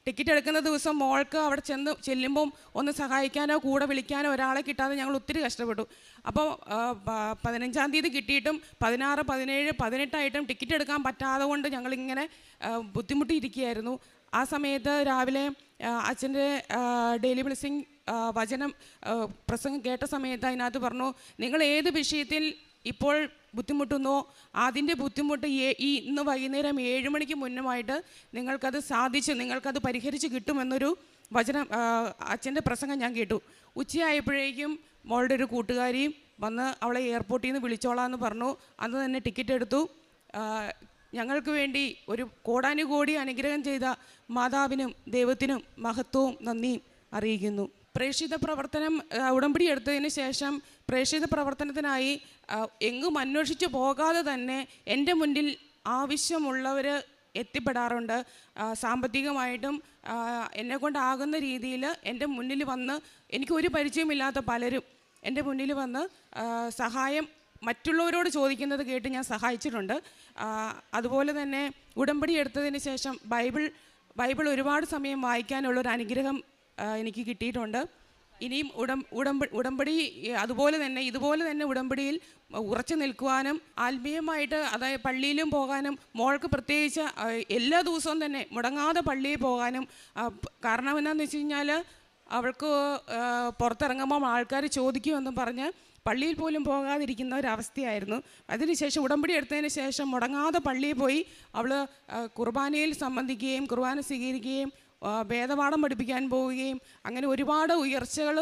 ടിക്കറ്റ് എടുക്കുന്ന ദിവസം മോൾക്ക് അവിടെ ചെല്ലുമ്പം ഒന്ന് സഹായിക്കാനോ കൂടെ വിളിക്കാനോ ഒരാളെ കിട്ടാതെ ഞങ്ങൾ ഒത്തിരി കഷ്ടപ്പെട്ടു. അപ്പോൾ 15 കിട്ടിയിട്ടും 16, 17, 18 ടിക്കറ്റ് എടുക്കാൻ പറ്റാതെ കൊണ്ട് ഞങ്ങളിങ്ങനെ ബുദ്ധിമുട്ടിയിരിക്കുകയായിരുന്നു. ആ സമയത്ത് രാവിലെ അച്ഛൻ്റെ ഡെയിലി ബ്ലെസ്സിങ് വചനം പ്രസംഗം കേട്ട സമയത്ത് അതിനകത്ത് പറഞ്ഞു നിങ്ങൾ ഏത് വിഷയത്തിൽ ഇപ്പോൾ ബുദ്ധിമുട്ടുന്നോ അതിൻ്റെ ബുദ്ധിമുട്ട് ഇന്ന് വൈകുന്നേരം 7 മണിക്ക് മുന്നുമായിട്ട് നിങ്ങൾക്കത് പരിഹരിച്ച് കിട്ടുമെന്നൊരു വചനം അച്ഛൻ്റെ പ്രസംഗം ഞാൻ കേട്ടു. ഉച്ചയായപ്പോഴേക്കും മോളുടെ ഒരു കൂട്ടുകാരിയും വന്ന് അവളെ എയർപോർട്ടിൽ നിന്ന് വിളിച്ചോളാമെന്ന് പറഞ്ഞു. അന്ന് തന്നെ ടിക്കറ്റ് എടുത്തു. ഞങ്ങൾക്ക് വേണ്ടി ഒരു കോടാനുകോടി അനുഗ്രഹം ചെയ്ത മാതാവിനും ദൈവത്തിനും മഹത്വവും നന്ദിയും അറിയിക്കുന്നു. പ്രേക്ഷിത പ്രവർത്തനം ഉടമ്പടി എടുത്തതിന് ശേഷം പ്രേക്ഷിത പ്രവർത്തനത്തിനായി എങ്ങും അന്വേഷിച്ച് പോകാതെ തന്നെ എൻ്റെ മുന്നിൽ ആവശ്യമുള്ളവർ എത്തിപ്പെടാറുണ്ട്. സാമ്പത്തികമായിട്ടും എന്നെക്കൊണ്ടാകുന്ന രീതിയിൽ എൻ്റെ മുന്നിൽ വന്ന് എനിക്കൊരു പരിചയമില്ലാത്ത പലരും എൻ്റെ മുന്നിൽ വന്ന് സഹായം മറ്റുള്ളവരോട് ചോദിക്കുന്നത് കേട്ട് ഞാൻ സഹായിച്ചിട്ടുണ്ട്. അതുപോലെ തന്നെ ഉടമ്പടി എടുത്തതിന് ശേഷം ബൈബിൾ ഒരുപാട് സമയം വായിക്കാനുള്ളൊരു അനുഗ്രഹം എനിക്ക് കിട്ടിയിട്ടുണ്ട്. ഇനിയും ഉടമ്പടി ഇതുപോലെ തന്നെ ഉടമ്പടിയിൽ ഉറച്ചു നിൽക്കുവാനും ആത്മീയമായിട്ട് അതായത് പള്ളിയിലും പോകാനും മോൾക്ക് പ്രത്യേകിച്ച് എല്ലാ ദിവസവും തന്നെ മുടങ്ങാതെ പള്ളിയിൽ പോകാനും കാരണം എന്താണെന്ന് വെച്ച് കഴിഞ്ഞാൽ അവൾക്ക് പുറത്തിറങ്ങുമ്പോൾ ആൾക്കാർ ചോദിക്കുമെന്നും പറഞ്ഞ് പള്ളിയിൽ പോലും പോകാതിരിക്കുന്ന ഒരവസ്ഥയായിരുന്നു. അതിനുശേഷം ഉടമ്പടി എടുത്തതിന് ശേഷം മുടങ്ങാതെ പള്ളിയിൽ പോയി അവൾ കുർബാനയിൽ സംബന്ധിക്കുകയും കുർബാന സ്വീകരിക്കുകയും വേദപാഠം പഠിപ്പിക്കാൻ പോവുകയും അങ്ങനെ ഒരുപാട് ഉയർച്ചകൾ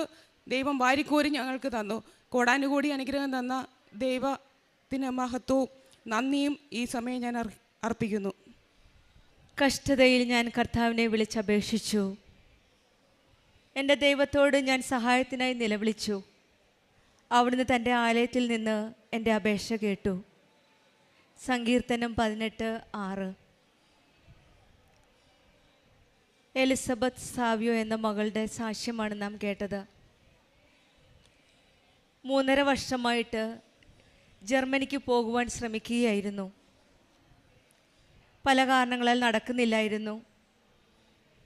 ദൈവം വാരിക്കോരി ഞങ്ങൾക്ക് തന്നു. കോടാനുകോടി അനുഗ്രഹം തന്ന ദൈവത്തിന് മഹത്വവും നന്ദിയും ഈ സമയം ഞാൻ അർപ്പിക്കുന്നു. കഷ്ടതയിൽ ഞാൻ കർത്താവിനെ വിളിച്ചപേക്ഷിച്ചു. എൻ്റെ ദൈവത്തോട് ഞാൻ സഹായത്തിനായി നിലവിളിച്ചു. അവിടുന്ന് തൻ്റെ ആലയത്തിൽ നിന്ന് എൻ്റെ അപേക്ഷ കേട്ടു. സങ്കീർത്തനം 18:6. എലിസബത്ത് സാവിയോ എന്ന മകളുടെ സാക്ഷ്യമാണ് നാം കേട്ടത്. 3.5 വർഷമായിട്ട് ജർമ്മനിക്ക് പോകുവാൻ ശ്രമിക്കുകയായിരുന്നു. പല കാരണങ്ങളാൽ നടക്കുന്നില്ലായിരുന്നു.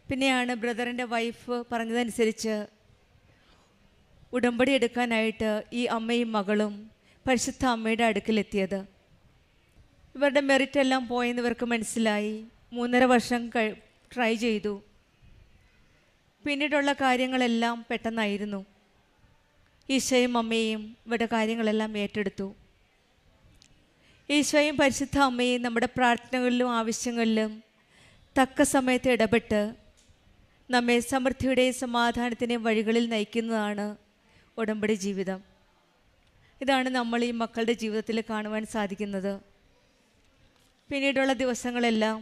പിന്നെയാണ് ബ്രദറിൻ്റെ വൈഫ് പറഞ്ഞതനുസരിച്ച് ഉടമ്പടി എടുക്കാനായിട്ട് ഈ അമ്മയും മകളും പരിശുദ്ധ അമ്മയുടെ അടുക്കലെത്തിയത്. ഇവരുടെ മെറിറ്റ് എല്ലാം പോയെന്ന് ഇവർക്ക് മനസ്സിലായി. 3.5 വർഷം ട്രൈ ചെയ്തു. പിന്നീടുള്ള കാര്യങ്ങളെല്ലാം പെട്ടെന്നായിരുന്നു. ഈശോയും അമ്മയും ഇവരുടെ കാര്യങ്ങളെല്ലാം ഏറ്റെടുത്തു. ഈശോയും പരിശുദ്ധ അമ്മയും നമ്മുടെ പ്രാർത്ഥനകളിലും ആവശ്യങ്ങളിലും തക്ക സമയത്ത് ഇടപെട്ട് നമ്മെ സമൃദ്ധിയുടെയും സമാധാനത്തിൻ്റെയും വഴികളിൽ നയിക്കുന്നതാണ് ഉടമ്പടി ജീവിതം. ഇതാണ് നമ്മൾ ഈ മക്കളുടെ ജീവിതത്തിൽ കാണുവാൻ സാധിക്കുന്നത്. പിന്നീടുള്ള ദിവസങ്ങളെല്ലാം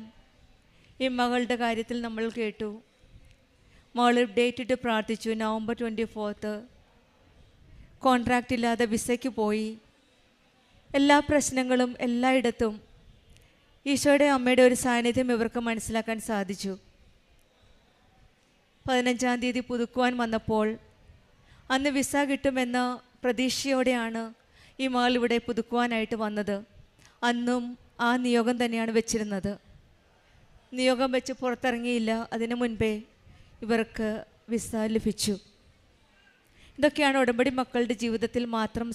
ഈ മകളുടെ കാര്യത്തിൽ നമ്മൾ കേട്ടു. മകൾ ഡേറ്റ് ഇട്ട് പ്രാർത്ഥിച്ചു. നവംബർ 24 കോൺട്രാക്റ്റ് ഇല്ലാതെ വിസയ്ക്ക് പോയി. എല്ലാ പ്രശ്നങ്ങളും എല്ലായിടത്തും ഈശോയുടെ അമ്മയുടെ ഒരു സാന്നിധ്യം ഇവർക്ക് മനസ്സിലാക്കാൻ സാധിച്ചു. 15-ാം തീയതി പുതുക്കുവാൻ വന്നപ്പോൾ അന്ന് വിസ കിട്ടുമെന്ന പ്രതീക്ഷയോടെയാണ് ഈ മകൾ ഇവിടെ പുതുക്കുവാനായിട്ട് വന്നത്. അന്നും ആ നിയോഗം തന്നെയാണ് വെച്ചിരുന്നത്. നിയോഗം വെച്ച് പുറത്തിറങ്ങിയില്ല. അതിനു മുൻപേ ഇവർക്ക് വിസ ലഭിച്ചു. ഇതൊക്കെയാണ് ഉടമ്പടി മക്കളുടെ ജീവിതത്തിൽ മാത്രം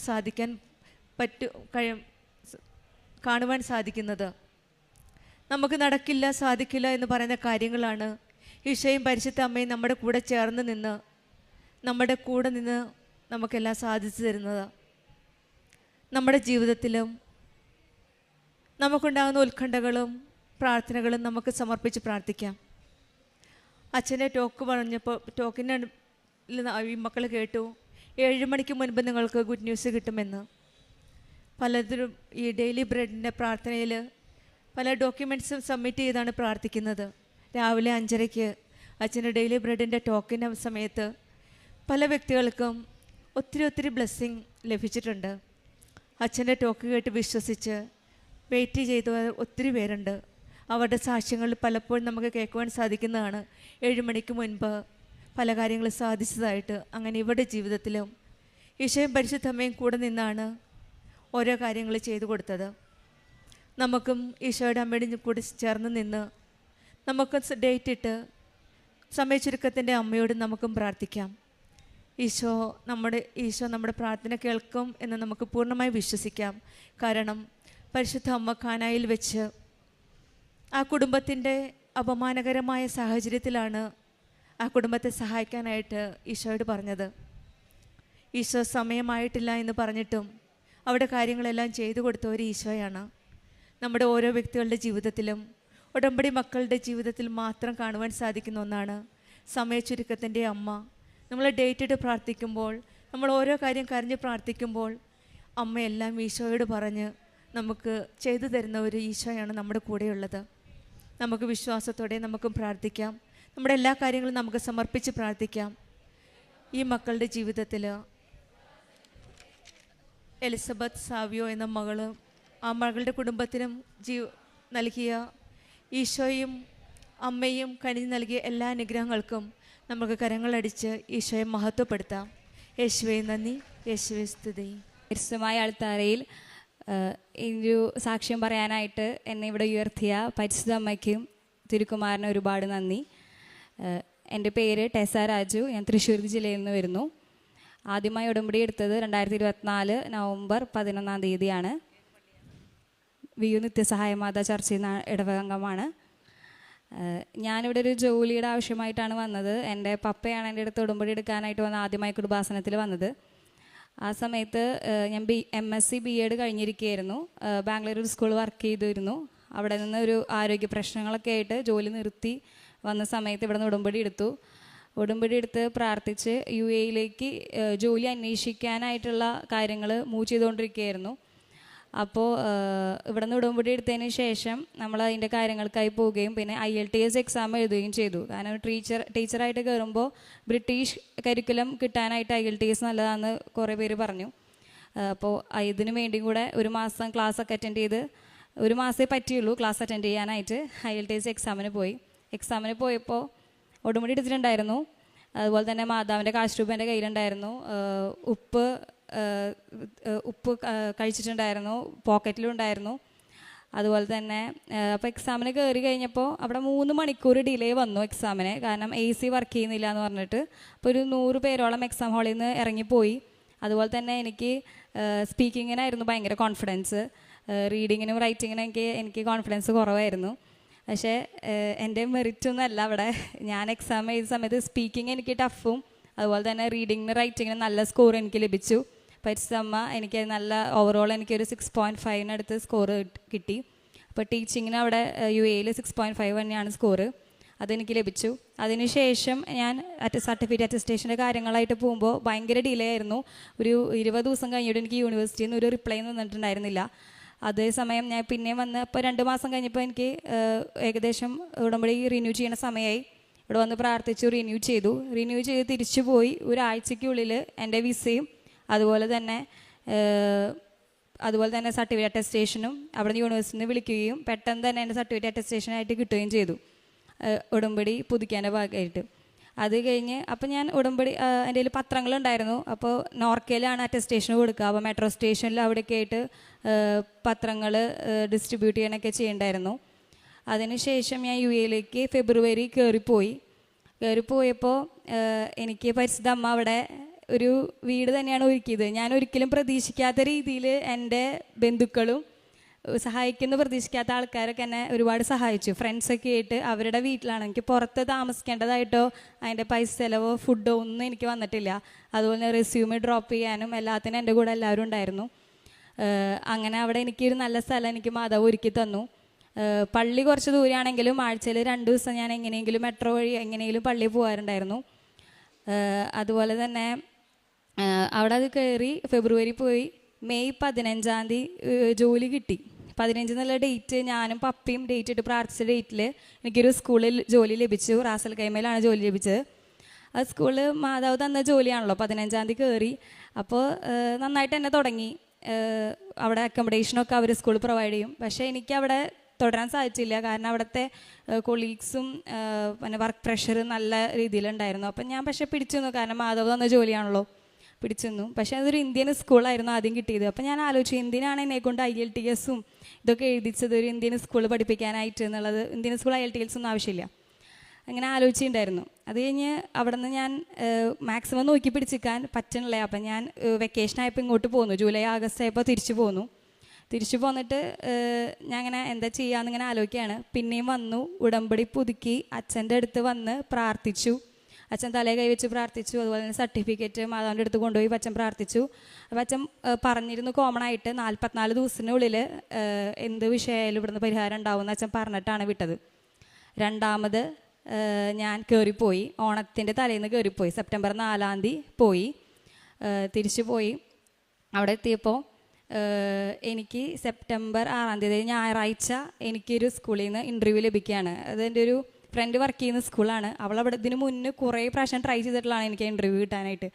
കാണുവാൻ സാധിക്കുന്നത്. നമുക്ക് നടക്കില്ല, സാധിക്കില്ല എന്ന് പറയുന്ന കാര്യങ്ങളാണ് ഈശോയും പരിശുദ്ധ അമ്മയും നമ്മുടെ കൂടെ ചേർന്ന് നിന്ന് നമുക്കെല്ലാം സാധിച്ചു തരുന്നത്. നമ്മുടെ ജീവിതത്തിലും നമുക്കുണ്ടാകുന്ന ഉത്കണ്ഠകളും പ്രാർത്ഥനകളും നമുക്ക് സമർപ്പിച്ച് പ്രാർത്ഥിക്കാം. അച്ഛൻ്റെ ടോക്ക് പറഞ്ഞപ്പോൾ ടോക്കിന് ഈ മക്കൾ കേട്ടു, 7 മണിക്ക് മുൻപ് നിങ്ങൾക്ക് ഗുഡ് ന്യൂസ് കിട്ടുമെന്ന്. പലതരം ഈ ഡെയിലി ബ്രെഡിൻ്റെ പ്രാർത്ഥനയിൽ പല ഡോക്യുമെൻറ്റ്സും സബ്മിറ്റ് ചെയ്താണ് പ്രാർത്ഥിക്കുന്നത്. രാവിലെ 5:30 അച്ഛൻ്റെ ഡെയിലി ബ്രെഡിൻ്റെ ടോക്കിൻ്റെ സമയത്ത് പല വ്യക്തികൾക്കും ഒത്തിരി ബ്ലെസ്സിങ് ലഭിച്ചിട്ടുണ്ട്. അച്ഛൻ്റെ ടോക്ക് കേട്ട് വിശ്വസിച്ച് വെയിറ്റ് ചെയ്ത ഒത്തിരി പേരുണ്ട്. അവരുടെ സാക്ഷ്യങ്ങൾ പലപ്പോഴും നമുക്ക് കേൾക്കുവാൻ സാധിക്കുന്നതാണ്. 7 മണിക്ക് മുൻപ് പല കാര്യങ്ങളും സാധിച്ചതായിട്ട്. അങ്ങനെ ഇവരുടെ ജീവിതത്തിലും ഈശോയും പരിശുദ്ധമ്മയും കൂടെ നിന്നാണ് ഓരോ കാര്യങ്ങൾ ചെയ്തു കൊടുത്തത്. നമുക്കും ഈശോയുടെ അമ്മയുടെ കൂടെ ചേർന്ന് നിന്ന് നമുക്ക് ഡേറ്റ് ഇട്ട് സമയ ചുരുക്കത്തിൻ്റെ അമ്മയോട് നമുക്കും പ്രാർത്ഥിക്കാം. ഈശോ നമ്മുടെ പ്രാർത്ഥന കേൾക്കും എന്ന് നമുക്ക് പൂർണ്ണമായി വിശ്വസിക്കാം. കാരണം പരിശുദ്ധ അമ്മ കാനായിൽ വെച്ച് ആ കുടുംബത്തിൻ്റെ അപമാനകരമായ സാഹചര്യത്തിലാണ് ആ കുടുംബത്തെ സഹായിക്കാനായിട്ട് ഈശോയോട് പറഞ്ഞത്. ഈശോ സമയമായിട്ടില്ല എന്ന് പറഞ്ഞിട്ടും അവിടെ കാര്യങ്ങളെല്ലാം ചെയ്തു കൊടുത്ത ഒരു ഈശോയാണ്. നമ്മുടെ ഓരോ വ്യക്തികളുടെ ജീവിതത്തിലും ഉടമ്പടി മക്കളുടെ ജീവിതത്തിൽ മാത്രം കാണുവാൻ സാധിക്കുന്ന ഒന്നാണ് സമയ ചുരുക്കത്തിൻ്റെ അമ്മ. നമ്മൾ ഡേറ്റ് ഇട്ട് പ്രാർത്ഥിക്കുമ്പോൾ, നമ്മൾ ഓരോ കാര്യം കരഞ്ഞ് പ്രാർത്ഥിക്കുമ്പോൾ അമ്മയെല്ലാം ഈശോയോട് പറഞ്ഞ് നമുക്ക് ചെയ്തു തരുന്ന ഒരു ഈശോയാണ് നമ്മുടെ കൂടെയുള്ളത്. നമുക്ക് വിശ്വാസത്തോടെ നമുക്കും പ്രാർത്ഥിക്കാം. നമ്മുടെ എല്ലാ കാര്യങ്ങളും നമുക്ക് സമർപ്പിച്ച് പ്രാർത്ഥിക്കാം. ഈ മക്കളുടെ ജീവിതത്തിൽ എലിസബത്ത് സാവിയോ എന്ന ആ മകളുടെ കുടുംബത്തിനും നൽകിയ ഈശോയും അമ്മയും കനിഞ്ഞ് നൽകിയ എല്ലാ അനുഗ്രഹങ്ങൾക്കും നമുക്ക് കരങ്ങളടിച്ച് ഈശോയെ മഹത്വപ്പെടുത്താം. യേശുവേ നന്ദി, യേശുവേ സ്തുതി. പരിശുദ്ധമായ അൾത്താരയിൽ ഒരു സാക്ഷ്യം പറയാനായിട്ട് എന്നെ ഇവിടെ ഉയർത്തിയ പരിശുദ്ധ അമ്മയ്ക്കും തിരുക്കുമാരനും ഒരുപാട് നന്ദി. എൻ്റെ പേര് ടെസ രാജു. ഞാൻ തൃശ്ശൂർ ജില്ലയിൽ നിന്ന് വരുന്നു. ആദ്യമായി ഉടമ്പടി എടുത്തത് 2024 നവംബർ 11-ാം തീയതിയാണ്. വിയു നിത്യസഹായ മാതാ ചർച്ചിൽ ഇടവകംഗമാണ്. ഞാനിവിടെ ഒരു ജോലിയുടെ ആവശ്യമായിട്ടാണ് വന്നത്. എൻ്റെ പപ്പയാണ് എൻ്റെ അടുത്ത് ഉടമ്പടി എടുക്കാനായിട്ട് ആദ്യമായി കൃപാസനത്തിൽ വന്നത്. ആ സമയത്ത് ഞാൻ MSc BEd കഴിഞ്ഞിരിക്കുകയായിരുന്നു. ബാംഗ്ലൂർ ഒരു സ്കൂൾ വർക്ക് ചെയ്തിരുന്നു. അവിടെ നിന്ന് ഒരു ആരോഗ്യ പ്രശ്നങ്ങളൊക്കെ ആയിട്ട് ജോലി നിർത്തി വന്ന സമയത്ത് ഇവിടെ നിന്ന് ഉടമ്പടി എടുത്ത് പ്രാർത്ഥിച്ച് UAE ജോലി അന്വേഷിക്കാനായിട്ടുള്ള കാര്യങ്ങൾ മൂവ് ചെയ്തുകൊണ്ടിരിക്കുകയായിരുന്നു. അപ്പോൾ ഇവിടെ നിന്ന് ഉടമ്പടി എടുത്തതിന് ശേഷം നമ്മൾ അതിൻ്റെ കാര്യങ്ങൾക്കായി പോവുകയും പിന്നെ IELTS എക്സാം എഴുതുകയും ചെയ്തു. കാരണം ടീച്ചറായിട്ട് കയറുമ്പോൾ ബ്രിട്ടീഷ് കരിക്കുലം കിട്ടാനായിട്ട് IELTS നല്ലതാണെന്ന് കുറേ പേര് പറഞ്ഞു. അപ്പോൾ ഇതിന് വേണ്ടിയും കൂടെ ഒരു മാസം ക്ലാസ്സൊക്കെ അറ്റൻഡ് ചെയ്ത്, ഒരു മാസമേ പറ്റിയുള്ളൂ ക്ലാസ് അറ്റൻഡ് ചെയ്യാനായിട്ട്. IELTS എക്സാമിന് പോയി. എക്സാമിന് പോയപ്പോൾ ഉടമ്പടി എടുത്തിട്ടുണ്ടായിരുന്നു. അതുപോലെ തന്നെ മാതാവിൻ്റെ കാശ് രൂപ എൻ്റെ കയ്യിലുണ്ടായിരുന്നു. ഉപ്പ് കഴിച്ചിട്ടുണ്ടായിരുന്നു, പോക്കറ്റിലുണ്ടായിരുന്നു. അതുപോലെ തന്നെ അപ്പോൾ എക്സാമിന് കയറി കഴിഞ്ഞപ്പോൾ അവിടെ 3 മണിക്കൂർ ഡിലേ വന്നു എക്സാമിന്. കാരണം AC വർക്ക് ചെയ്യുന്നില്ല എന്ന് പറഞ്ഞിട്ട്. അപ്പോൾ ഒരു 100 പേരോളം എക്സാം ഹാളിൽ നിന്ന് ഇറങ്ങിപ്പോയി. അതുപോലെ തന്നെ എനിക്ക് സ്പീക്കിങ്ങിനായിരുന്നു ഭയങ്കര കോൺഫിഡൻസ്. റീഡിങ്ങിനും റൈറ്റിങ്ങിനും എനിക്ക് കോൺഫിഡൻസ് കുറവായിരുന്നു. പക്ഷേ എൻ്റെ മെറിറ്റൊന്നുമല്ല അവിടെ. ഞാൻ എക്സാം എഴുതിയ സമയത്ത് സ്പീക്കിംഗ് എനിക്ക് ടഫും അതുപോലെ തന്നെ റീഡിങ്ങിനും റൈറ്റിങ്ങിനും നല്ല സ്കോർ എനിക്ക് ലഭിച്ചു. പരിസ്ഥമ്മ എനിക്ക് നല്ല ഓവറോൾ എനിക്കൊരു 6.5 സ്കോർ കിട്ടി. അപ്പോൾ ടീച്ചിങ്ങിന് അവിടെ UAE 6.5 തന്നെയാണ് സ്കോറ്, അതെനിക്ക് ലഭിച്ചു. അതിനുശേഷം ഞാൻ സർട്ടിഫിക്കറ്റ് അറ്റസ്റ്റേഷൻ്റെ കാര്യങ്ങളായിട്ട് പോകുമ്പോൾ ഭയങ്കര ഡിലേ ആയിരുന്നു. ഒരു 20 ദിവസം കഴിഞ്ഞിട്ട് എനിക്ക് യൂണിവേഴ്സിറ്റിയിൽ നിന്ന് ഒരു റിപ്ലൈ തന്നിട്ടുണ്ടായിരുന്നില്ല. അതേസമയം ഞാൻ പിന്നെയും വന്ന് ഇപ്പോൾ 2 മാസം കഴിഞ്ഞപ്പോൾ എനിക്ക് ഏകദേശം ഉടമ്പടി റിന്യൂ ചെയ്യുന്ന സമയമായി. ഇവിടെ വന്ന് പ്രാർത്ഥിച്ചു, റിന്യൂ ചെയ്ത് തിരിച്ചു പോയി. ഒരാഴ്ചയ്ക്കുള്ളിൽ എൻ്റെ വിസയും അതുപോലെ തന്നെ സർട്ടിഫിക്കറ്റ് അറ്റസ്റ്റേഷനും അവിടെ നിന്ന് യൂണിവേഴ്സിറ്റിയിൽ നിന്ന് വിളിക്കുകയും പെട്ടെന്ന് തന്നെ എൻ്റെ സർട്ടിഫിക്കറ്റ് അറ്റസ്റ്റേഷനായിട്ട് കിട്ടുകയും ചെയ്തു, ഉടമ്പടി പുതുക്കാൻ്റെ ഭാഗമായിട്ട്. അത് കഴിഞ്ഞ് അപ്പോൾ ഞാൻ ഉടമ്പടി എൻ്റെ കയ്യിൽ പത്രങ്ങളുണ്ടായിരുന്നു. അപ്പോൾ നോർക്കയിലാണ് അറ്റസ്റ്റേഷൻ കൊടുക്കുക. അപ്പോൾ മെട്രോ സ്റ്റേഷനിൽ അവിടെയൊക്കെ ആയിട്ട് പത്രങ്ങൾ ഡിസ്ട്രിബ്യൂട്ട് ചെയ്യാനൊക്കെ ചെയ്യണ്ടായിരുന്നു. അതിനുശേഷം ഞാൻ UAE ഫെബ്രുവരി കയറിപ്പോയപ്പോൾ എനിക്ക് പരിശുദ്ധ അമ്മ അവിടെ ഒരു വീട് തന്നെയാണ് ഒരുക്കിയത്. ഞാൻ ഒരിക്കലും പ്രതീക്ഷിക്കാത്ത രീതിയിൽ എൻ്റെ ബന്ധുക്കളും പ്രതീക്ഷിക്കാത്ത ആൾക്കാരൊക്കെ എന്നെ ഒരുപാട് സഹായിച്ചു. ഫ്രണ്ട്സൊക്കെ ആയിട്ട് അവരുടെ വീട്ടിലാണ്. എനിക്ക് പുറത്ത് താമസിക്കേണ്ടതായിട്ടോ അതിൻ്റെ പൈസ ചിലവോ ഫുഡോ ഒന്നും എനിക്ക് വന്നിട്ടില്ല. അതുപോലെ റെസ്യൂമ് ഡ്രോപ്പ് ചെയ്യാനും എല്ലാത്തിനും എൻ്റെ കൂടെ എല്ലാവരും ഉണ്ടായിരുന്നു. അങ്ങനെ അവിടെ എനിക്കൊരു നല്ല സ്ഥലം എനിക്ക് മാതാവ് ഒരുക്കി തന്നു. പള്ളി കുറച്ച് ദൂരെയാണെങ്കിലും ആഴ്ചയിൽ 2 ദിവസം ഞാൻ എങ്ങനെയെങ്കിലും മെട്രോ വഴി എങ്ങനെയെങ്കിലും പള്ളിയിൽ പോകാറുണ്ടായിരുന്നു. അതുപോലെ തന്നെ അവിടെ അത് കയറി ഫെബ്രുവരി പോയി. മെയ് 15 ജോലി കിട്ടി. 15 എന്നുള്ള ഡേറ്റ് ഞാനും പപ്പയും ഡേറ്റ് ഇട്ട് പ്രാർത്ഥിച്ച ഡേറ്റിൽ എനിക്കൊരു സ്കൂളിൽ ജോലി ലഭിച്ചു. റാസൽ കൈമയിലാണ് ജോലി ലഭിച്ചത്. ആ സ്കൂളിൽ മാതാവ് തന്ന ജോലിയാണല്ലോ. 15 കയറി. അപ്പോൾ നന്നായിട്ട് തന്നെ തുടങ്ങി. അവിടെ അക്കോമഡേഷനൊക്കെ അവർ സ്കൂൾ പ്രൊവൈഡ് ചെയ്യും. പക്ഷേ എനിക്കവിടെ തുടരാൻ സാധിച്ചില്ല. കാരണം അവിടുത്തെ കൊളീഗ്സും പിന്നെ വർക്ക് പ്രഷർ നല്ല രീതിയിലുണ്ടായിരുന്നു. അപ്പം ഞാൻ പക്ഷേ പിടിച്ചു നിന്നു. കാരണം മാധവ് തന്ന ജോലിയാണല്ലോ, പിടിച്ചു നിന്നു. പക്ഷേ അതൊരു ഇന്ത്യൻ സ്കൂളായിരുന്നു ആദ്യം കിട്ടിയത്. അപ്പം ഞാൻ ആലോചിച്ചു എന്തിനാണ് എന്നെക്കൊണ്ട് IELTS ഇതൊക്കെ എഴുതിച്ചത് ഒരു ഇന്ത്യൻ സ്കൂൾ പഠിപ്പിക്കാനായിട്ട് എന്നുള്ളത്. ഇന്ത്യൻ സ്കൂൾ IELTS ഒന്നും ആവശ്യമില്ല. അങ്ങനെ ആലോചിച്ചിട്ടുണ്ടായിരുന്നു. അത് കഴിഞ്ഞ് അവിടെ നിന്ന് ഞാൻ മാക്സിമം നോക്കി പിടിച്ചിരിക്കാൻ പറ്റണില്ല. അപ്പം ഞാൻ വെക്കേഷനായപ്പോൾ ഇങ്ങോട്ട് പോന്നു. ജൂലൈ ആഗസ്റ്റ് ആയപ്പോൾ തിരിച്ചു പോന്നിട്ട് ഞാൻ അങ്ങനെ എന്താ ചെയ്യാമെന്നിങ്ങനെ ആലോചിക്കുകയാണ്. പിന്നെയും വന്നു, ഉടമ്പടി പുതുക്കി അച്ഛൻ്റെ അടുത്ത് വന്ന് പ്രാർത്ഥിച്ചു. അച്ഛൻ തലേ കൈവച്ച് പ്രാർത്ഥിച്ചു. അതുപോലെ തന്നെ സർട്ടിഫിക്കറ്റ് മാതാവിൻ്റെ അടുത്ത് കൊണ്ടുപോയി അച്ഛൻ പ്രാർത്ഥിച്ചു. അപ്പോൾ അച്ഛൻ പറഞ്ഞിരുന്നു കോമൺ ആയിട്ട് 44 ദിവസത്തിനുള്ളിൽ എന്ത് വിഷയമായാലും ഇവിടുന്ന് പരിഹാരം ഉണ്ടാവുമെന്ന് അച്ഛൻ പറഞ്ഞിട്ടാണ് വിട്ടത്. രണ്ടാമത് ഞാൻ കയറിപ്പോയി. ഓണത്തിൻ്റെ തലേന്ന് കയറിപ്പോയി. സെപ്റ്റംബർ 4 പോയി. തിരിച്ചു പോയി. അവിടെ എത്തിയപ്പോൾ എനിക്ക് സെപ്റ്റംബർ 6 ഞായറാഴ്ച എനിക്കൊരു സ്കൂളിൽ നിന്ന് ഇൻ്റർവ്യൂ ലഭിക്കുകയാണ്. അതെൻ്റെ ഒരു ഫ്രണ്ട് വർക്ക് ചെയ്യുന്ന സ്കൂളാണ്. അവളവിടെ ഇതിന് മുന്നേ കുറേ പ്രാവശ്യം ട്രൈ ചെയ്തിട്ടുള്ളതാണ് എനിക്ക് ഇൻ്റർവ്യൂ കിട്ടാനായിട്ട്.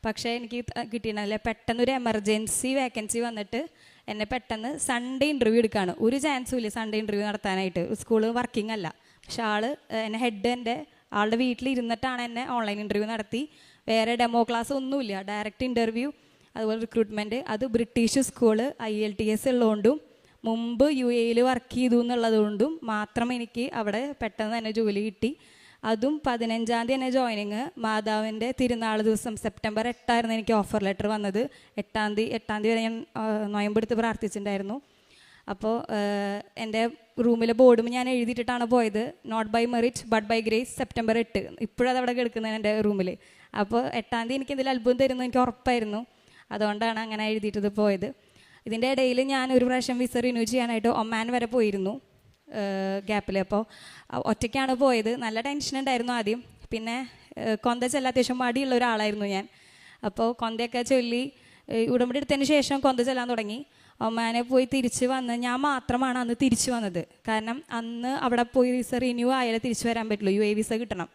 പക്ഷേ എനിക്ക് കിട്ടിയിട്ടില്ല. പെട്ടെന്നൊരു എമർജൻസി വേക്കൻസി വന്നിട്ട് എന്നെ പെട്ടെന്ന് സൺഡേ ഇൻ്റർവ്യൂ എടുക്കുകയാണ്. ഒരു ചാൻസും ഇല്ല സൺഡേ ഇൻ്റർവ്യൂ നടത്താനായിട്ട്. സ്കൂൾ വർക്കിംഗ് അല്ല. പക്ഷെ ആളുടെ വീട്ടിലിരുന്നിട്ടാണ് എന്നെ ഓൺലൈൻ ഇൻ്റർവ്യൂ നടത്തി. വേറെ ഡെമോ ക്ലാസ് ഒന്നുമില്ല, ഡയറക്റ്റ് ഇൻ്റർവ്യൂ. അതുപോലെ റിക്രൂട്ട്മെൻറ്റ്. അത് ബ്രിട്ടീഷ് സ്കൂള് IELTS ഉള്ളതുകൊണ്ടും മുമ്പ് UAE വർക്ക് ചെയ്തു എന്നുള്ളതുകൊണ്ടും മാത്രം എനിക്ക് അവിടെ പെട്ടെന്ന് തന്നെ ജോലി കിട്ടി. അതും 15 തന്നെ ജോയിനിങ്. മാതാവിൻ്റെ തിരുനാൾ ദിവസം സെപ്റ്റംബർ 8 എനിക്ക് ഓഫർ ലെറ്റർ വന്നത്. 8 വരെ ഞാൻ നോയമ്പെടുത്ത് പ്രാർത്ഥിച്ചിട്ടുണ്ടായിരുന്നു. അപ്പോൾ എൻ്റെ റൂമിലെ ബോർഡും ഞാൻ എഴുതിയിട്ടാണ് പോയത്. Not by merit but by grace September 8. ഇപ്പോഴത് അവിടെ കിടക്കുന്നത് എൻ്റെ റൂമിൽ. അപ്പോൾ 8 എനിക്ക് എന്തെങ്കിലും അത്ഭുതം തരുന്നു എനിക്ക് ഉറപ്പായിരുന്നു. അതുകൊണ്ടാണ് അങ്ങനെ എഴുതിയിട്ടത് പോയത്. ഇതിൻ്റെ ഇടയിൽ ഞാൻ ഒരു പ്രാവശ്യം വിസ റിന്യൂ ചെയ്യാനായിട്ട് ഒമാൻ വരെ പോയിരുന്നു ഗ്യാപ്പിൽ. അപ്പോൾ ഒറ്റയ്ക്കാണ് പോയത്. നല്ല ടെൻഷൻ ഉണ്ടായിരുന്നു ആദ്യം. പിന്നെ കൊന്ത ചെല്ലാൻ അത്യാവശ്യം മടിയുള്ള ഒരാളായിരുന്നു ഞാൻ. അപ്പോൾ കൊന്തയൊക്കെ ചൊല്ലി ഉടമ്പടി എടുത്തതിന് ശേഷം കൊന്ത ചെല്ലാൻ തുടങ്ങി. ഒമാനെ പോയി തിരിച്ച് വന്ന് ഞാൻ മാത്രമാണ് അന്ന് തിരിച്ചു വന്നത്. കാരണം അന്ന് അവിടെ പോയി വിസ റിന്യൂ ആയാലേ തിരിച്ചു വരാൻ പറ്റുള്ളൂ, UA വിസ കിട്ടണം.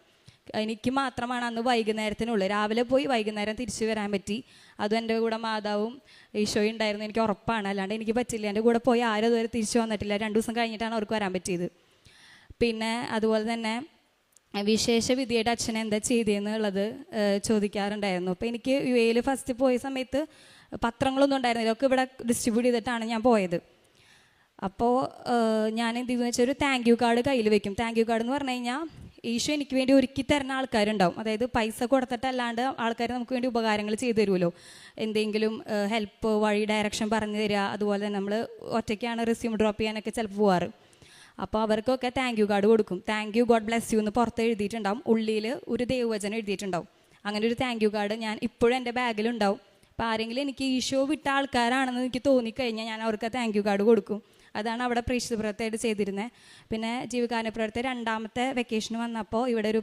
എനിക്ക് മാത്രമാണ് അന്ന് വൈകുന്നേരത്തിനുള്ളിൽ, രാവിലെ പോയി വൈകുന്നേരം തിരിച്ചു വരാൻ പറ്റി. അതും എൻ്റെ കൂടെ മാതാവും ഈശോയും ഉണ്ടായിരുന്നു, എനിക്ക് ഉറപ്പാണ്. അല്ലാണ്ട് എനിക്ക് പറ്റില്ല. എൻ്റെ കൂടെ പോയി ആരും ഇതുവരെ തിരിച്ചു വന്നിട്ടില്ല. 2 ദിവസം കഴിഞ്ഞിട്ടാണ് അവർക്ക് വരാൻ പറ്റിയത്. പിന്നെ അതുപോലെ തന്നെ വിശേഷ വിധിയുടെ അച്ഛൻ എന്താ ചെയ്തതെന്നുള്ളത് ചോദിക്കാറുണ്ടായിരുന്നു. അപ്പോൾ എനിക്ക് UAയിൽ ഫസ്റ്റ് പോയ സമയത്ത് പത്രങ്ങളൊന്നും ഉണ്ടായിരുന്നില്ല, ഒക്കെ ഇവിടെ ഡിസ്ട്രിബ്യൂട്ട് ചെയ്തിട്ടാണ് ഞാൻ പോയത്. അപ്പോൾ ഞാൻ എന്ത് ചെയ്തെന്ന് വെച്ചാൽ ഒരു താങ്ക് യു കാർഡ് കയ്യിൽ വെക്കും. താങ്ക് യു കാർഡ് എന്ന് പറഞ്ഞു കഴിഞ്ഞാൽ ഈശോ എനിക്ക് വേണ്ടി ഒരുക്കി തരുന്ന ആൾക്കാരുണ്ടാവും. അതായത് പൈസ കൊടുത്തിട്ടല്ലാണ്ട് ആൾക്കാർ നമുക്ക് വേണ്ടി ഉപകാരങ്ങൾ ചെയ്തു തരുമല്ലോ, എന്തെങ്കിലും ഹെൽപ്പ്, വഴി ഡയറക്ഷൻ പറഞ്ഞു തരിക. അതുപോലെ തന്നെ നമ്മൾ ഒറ്റയ്ക്കാണ് റെസ്യൂം ഡ്രോപ്പ് ചെയ്യാനൊക്കെ ചിലപ്പോൾ പോവാറ്. അപ്പോൾ അവർക്കൊക്കെ താങ്ക് യു കാർഡ് കൊടുക്കും. Thank you, God bless you എന്ന് പുറത്ത് എഴുതിയിട്ടുണ്ടാവും, ഉള്ളിൽ ഒരു ദൈവവചനം എഴുതിയിട്ടുണ്ടാവും. അങ്ങനെ ഒരു താങ്ക് യു കാർഡ് ഞാൻ ഇപ്പോഴും എൻ്റെ ബാഗിലുണ്ടാവും. അപ്പോൾ ആരെങ്കിലും എനിക്ക് ഈശോ വിട്ട ആൾക്കാരാണെന്ന് എനിക്ക് തോന്നിക്കഴിഞ്ഞാൽ ഞാൻ അവർക്ക് താങ്ക് യു കാർഡ് കൊടുക്കും. അതാണ് അവിടെ പ്രേക്ഷിത പ്രവർത്തകമായിട്ട് ചെയ്തിരുന്നത്. പിന്നെ ജീവകാരുണ്യ പ്രവർത്തക 2ാമത്തെ വെക്കേഷന് വന്നപ്പോൾ ഇവിടെ ഒരു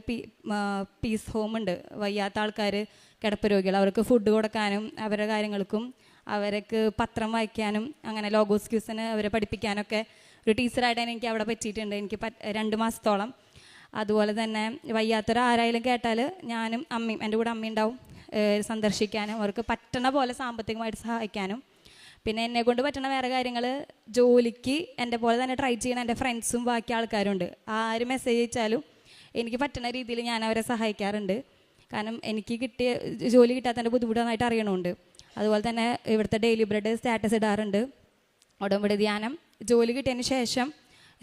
പീസ് ഹോം ഉണ്ട്. വയ്യാത്ത ആൾക്കാർ, കിടപ്പ് രോഗികൾ, അവർക്ക് ഫുഡ് കൊടുക്കാനും അവരുടെ കാര്യങ്ങൾക്കും അവർക്ക് പത്രം വായിക്കാനും അങ്ങനെ ലോഗോസ് ക്യൂസിന് അവരെ പഠിപ്പിക്കാനൊക്കെ ഒരു ടീച്ചറായിട്ട് എനിക്ക് അവിടെ പറ്റിയിട്ടുണ്ട്. എനിക്ക് 2 മാസത്തോളം. അതുപോലെ തന്നെ വയ്യാത്തൊരു ആരായാലും കേട്ടാൽ ഞാനും അമ്മയും, എൻ്റെ കൂടെ അമ്മ ഉണ്ടാവും, സന്ദർശിക്കാനും അവർക്ക് പറ്റണ പോലെ സാമ്പത്തികമായിട്ട് സഹായിക്കാനും. പിന്നെ എന്നെ കൊണ്ട് പറ്റുന്ന വേറെ കാര്യങ്ങൾ, ജോലിക്ക് എൻ്റെ പോലെ തന്നെ ട്രൈ ചെയ്യുന്ന എൻ്റെ ഫ്രണ്ട്സും ബാക്കി ആൾക്കാരുണ്ട്. ആര് മെസ്സേജ് അയച്ചാലും എനിക്ക് പറ്റുന്ന രീതിയിൽ ഞാൻ അവരെ സഹായിക്കാറുണ്ട്. കാരണം എനിക്ക് കിട്ടിയ ജോലി കിട്ടാത്തതിൻ്റെ ബുദ്ധിമുട്ട് നന്നായിട്ട് അറിയണമുണ്ട്. അതുപോലെ തന്നെ ഇവിടുത്തെ ഡെയിലി ബ്രെഡ് സ്റ്റാറ്റസ് ഇടാറുണ്ട്. ഉടമ്പടി ധ്യാനം ജോലി കിട്ടിയതിന് ശേഷം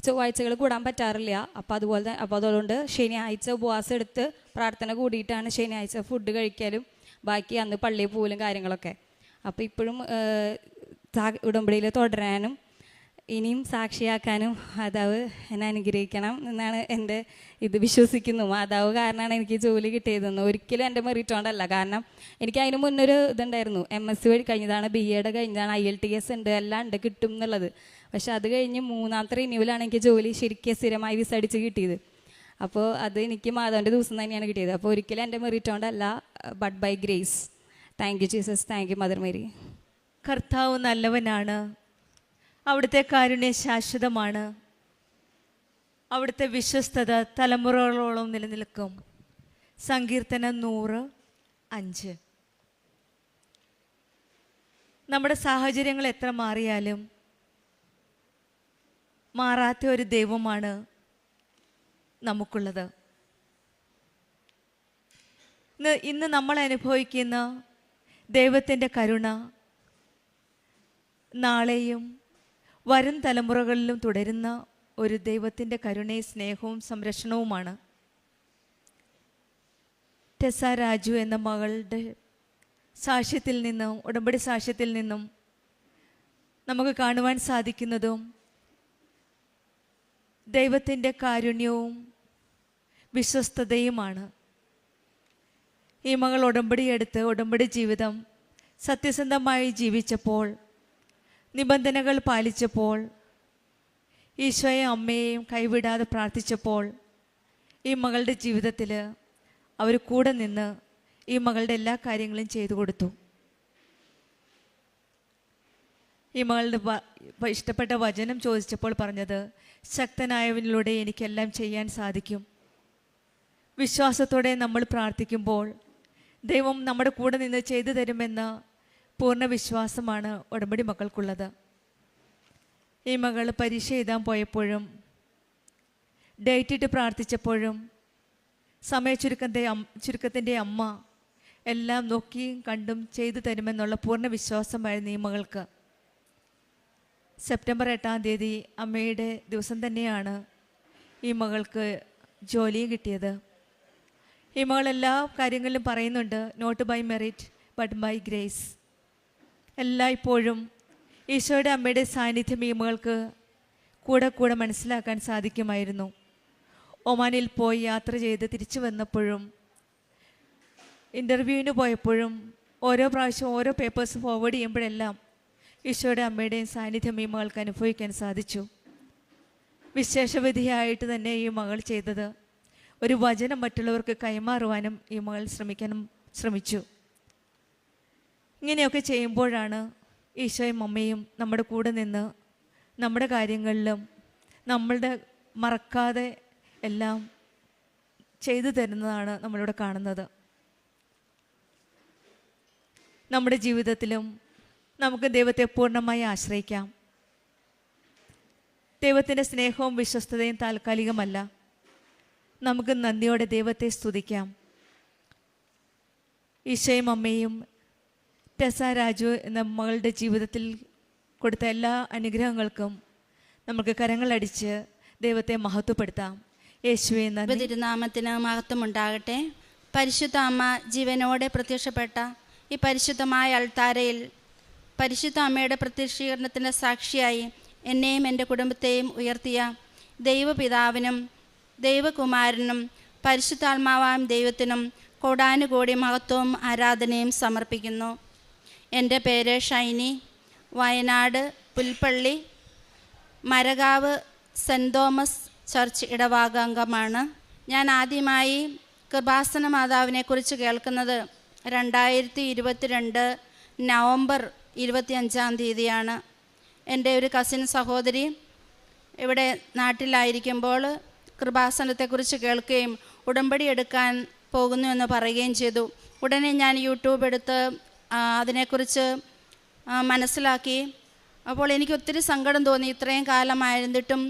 ചൊവ്വാഴ്ചകൾ കൂടാൻ പറ്റാറില്ല. അപ്പോൾ അതുകൊണ്ട് ശനിയാഴ്ച ഉപവാസം എടുത്ത് പ്രാർത്ഥന കൂടിയിട്ടാണ് ശനിയാഴ്ച ഫുഡ് കഴിക്കലും ബാക്കി അന്ന് പള്ളിയിൽ പോകലും കാര്യങ്ങളൊക്കെ. അപ്പോൾ ഇപ്പോഴും ഉടമ്പടിയിൽ തുടരാനും ഇനിയും സാക്ഷിയാക്കാനും മാതാവ് എന്നെ അനുഗ്രഹിക്കണം എന്നാണ് എൻ്റെ ഇത്. വിശ്വസിക്കുന്നു മാതാവ് കാരണമാണ് എനിക്ക് ജോലി കിട്ടിയതെന്ന്. ഒരിക്കലും എൻ്റെ മെറിറ്റ് കൊണ്ടല്ല. കാരണം എനിക്ക് അതിന് മുന്നൊരു ഇതുണ്ടായിരുന്നു, MSc വഴി കഴിഞ്ഞതാണ്, BEd കഴിഞ്ഞതാണ്, IELTS ഉണ്ട്, എല്ലാം ഉണ്ട്, കിട്ടും എന്നുള്ളത്. പക്ഷെ അത് കഴിഞ്ഞ് 3ാമത്തെ റിന്യൂവലാണ് എനിക്ക് ജോലി ശരിക്കും സ്ഥിരമായി വിസ അടിച്ച് കിട്ടിയത്. അപ്പോൾ അത് എനിക്ക് മാതാവിൻ്റെ ദിവസം തന്നെയാണ് കിട്ടിയത്. അപ്പോൾ ഒരിക്കലും എൻ്റെ മെറിറ്റ് കൊണ്ടല്ല, but by grace. Thank you Jesus, thank you mother Mary. കർത്താവ് നല്ലവനാണ്, അവിടുത്തെ കാരുണ്യം ശാശ്വതമാണ്, അവിടുത്തെ വിശ്വസ്തത തലമുറകളോളം നിലനിൽക്കും. സങ്കീർത്തനം 100:5. നമ്മുടെ സാഹചര്യങ്ങൾ എത്ര മാറിയാലും മാറാത്ത ഒരു ദൈവമാണ് നമുക്കുള്ളത്. ഇന്ന് നമ്മൾ അനുഭവിക്കുന്ന ദൈവത്തിൻ്റെ കരുണ നാളെയും വരും തലമുറകളിലും തുടരുന്ന ഒരു ദൈവത്തിൻ്റെ കരുണയും സ്നേഹവും സംരക്ഷണവുമാണ്. ടെസ രാജു എന്ന മകളുടെ സാക്ഷ്യത്തിൽ നിന്നും, ഉടമ്പടി സാക്ഷ്യത്തിൽ നിന്നും നമുക്ക് കാണുവാൻ സാധിക്കുന്നതും ദൈവത്തിൻ്റെ കാരുണ്യവും വിശ്വസ്തതയുമാണ്. ഈ മകൾ ഉടമ്പടിയെടുത്ത് ഉടമ്പടി ജീവിതം സത്യസന്ധമായി ജീവിച്ചപ്പോൾ, നിബന്ധനകൾ പാലിച്ചപ്പോൾ, ഈശോയെയും അമ്മയെയും കൈവിടാതെ പ്രാർത്ഥിച്ചപ്പോൾ ഈ മകളുടെ ജീവിതത്തിൽ അവർ കൂടെ നിന്ന് ഈ മകളുടെ എല്ലാ കാര്യങ്ങളും ചെയ്തു കൊടുത്തു. ഈ മകളുടെ ഇഷ്ടപ്പെട്ട വചനം ചോദിച്ചപ്പോൾ പറഞ്ഞത്, ശക്തനായവനിലൂടെ എനിക്കെല്ലാം ചെയ്യാൻ സാധിക്കും. വിശ്വാസത്തോടെ നമ്മൾ പ്രാർത്ഥിക്കുമ്പോൾ ദൈവം നമ്മുടെ കൂടെ നിന്ന് ചെയ്തു തരുമെന്ന പൂർണ്ണ വിശ്വാസമാണ് ഉടമ്പടി മക്കൾക്കുള്ളത്. ഈ മകൾ പരീക്ഷ എഴുതാൻ പോയപ്പോഴും ഡേറ്റ് ഇട്ട് പ്രാർത്ഥിച്ചപ്പോഴും ചുരുക്കത്തിൻ്റെ അമ്മ എല്ലാം നോക്കിയും കണ്ടും ചെയ്തു തരുമെന്നുള്ള പൂർണ്ണ വിശ്വാസമായിരുന്നു ഈ മകൾക്ക്. സെപ്റ്റംബർ 8-ാം തീയതി അമ്മയുടെ ദിവസം തന്നെയാണ് ഈ മകൾക്ക് ജോലിയും കിട്ടിയത്. ഈ മകൾ എല്ലാ കാര്യങ്ങളിലും പറയുന്നുണ്ട്, not by merit but by grace. എല്ലായ്പ്പോഴും ഈശോയുടെ അമ്മയുടെ സാന്നിധ്യം ഈ മകൾക്ക് കൂടെ മനസ്സിലാക്കാൻ സാധിക്കുമായിരുന്നു. ഒമാനിൽ പോയി യാത്ര ചെയ്ത് തിരിച്ചു വന്നപ്പോഴും, ഇൻ്റർവ്യൂവിന് പോയപ്പോഴും, ഓരോ പ്രാവശ്യം ഓരോ പേപ്പേഴ്സ് ഫോർവേഡ് ചെയ്യുമ്പോഴെല്ലാം ഈശോയുടെ അമ്മയുടെയും സാന്നിധ്യം ഈ മകൾക്ക് അനുഭവിക്കാൻ സാധിച്ചു. വിശേഷവിധിയായിട്ട് തന്നെ ഈ മകൾ ചെയ്തത് ഒരു വചനം മറ്റുള്ളവർക്ക് കൈമാറുവാനും ഈ മകൾ ശ്രമിച്ചു. ഇങ്ങനെയൊക്കെ ചെയ്യുമ്പോഴാണ് ഈശോയും അമ്മയും നമ്മുടെ കൂടെ നിന്ന് നമ്മുടെ കാര്യങ്ങളിലും നമ്മളുടെ മറക്കാതെ എല്ലാം ചെയ്തു തരുന്നതാണ് നമ്മളിവിടെ കാണുന്നത്. നമ്മുടെ ജീവിതത്തിലും നമുക്ക് ദൈവത്തെ പൂർണ്ണമായി ആശ്രയിക്കാം. ദൈവത്തിൻ്റെ സ്നേഹവും വിശ്വസ്തതയും താൽക്കാലികമല്ല. നമുക്ക് നന്ദിയോടെ ദൈവത്തെ സ്തുതിക്കാം. ഈശോയും അമ്മയും ടെസ രാജു എന്ന മകളുടെ ജീവിതത്തിൽ കൊടുത്ത എല്ലാ അനുഗ്രഹങ്ങൾക്കും നമുക്ക് കരങ്ങളടിച്ച് ദൈവത്തെ മഹത്വപ്പെടുത്താം. യേശുവേ നന്ദി. തിരുനാമത്തിന് മഹത്വമുണ്ടാകട്ടെ. പരിശുദ്ധ അമ്മ ജീവനോടെ പ്രത്യക്ഷപ്പെട്ട ഈ പരിശുദ്ധമായ അൾത്താരയിൽ പരിശുദ്ധ അമ്മയുടെ പ്രത്യക്ഷീകരണത്തിൻ്റെ സാക്ഷിയായി എന്നെയും എൻ്റെ കുടുംബത്തെയും ഉയർത്തിയ ദൈവപിതാവിനും ദൈവകുമാരനും പരിശുദ്ധാത്മാവാം ദൈവത്തിനും കോടാനുകോടി മഹത്വവും ആരാധനയും സമർപ്പിക്കുന്നു. എൻ്റെ പേര് Shiny. Wayanad Pulpally Marakavu saint Thomas church ഇടവാകാംഗമാണ്. ഞാൻ ആദ്യമായി കൃപാസന മാതാവിനെക്കുറിച്ച് കേൾക്കുന്നത് 2022 നവംബർ 25 എൻ്റെ ഒരു കസിൻ സഹോദരി ഇവിടെ നാട്ടിലായിരിക്കുമ്പോൾ കൃപാസനത്തെക്കുറിച്ച് കേൾക്കുകയും ഉടമ്പടി എടുക്കാൻ പോകുന്നു എന്ന് പറയുകയും ചെയ്തു. ഉടനെ ഞാൻ യൂട്യൂബ് എടുത്ത് അതിനെക്കുറിച്ച് മനസ്സിലാക്കി. അപ്പോൾ എനിക്ക് ഒത്തിരി സങ്കടം തോന്നി. ഇത്രയും കാലമായിരുന്നിട്ടും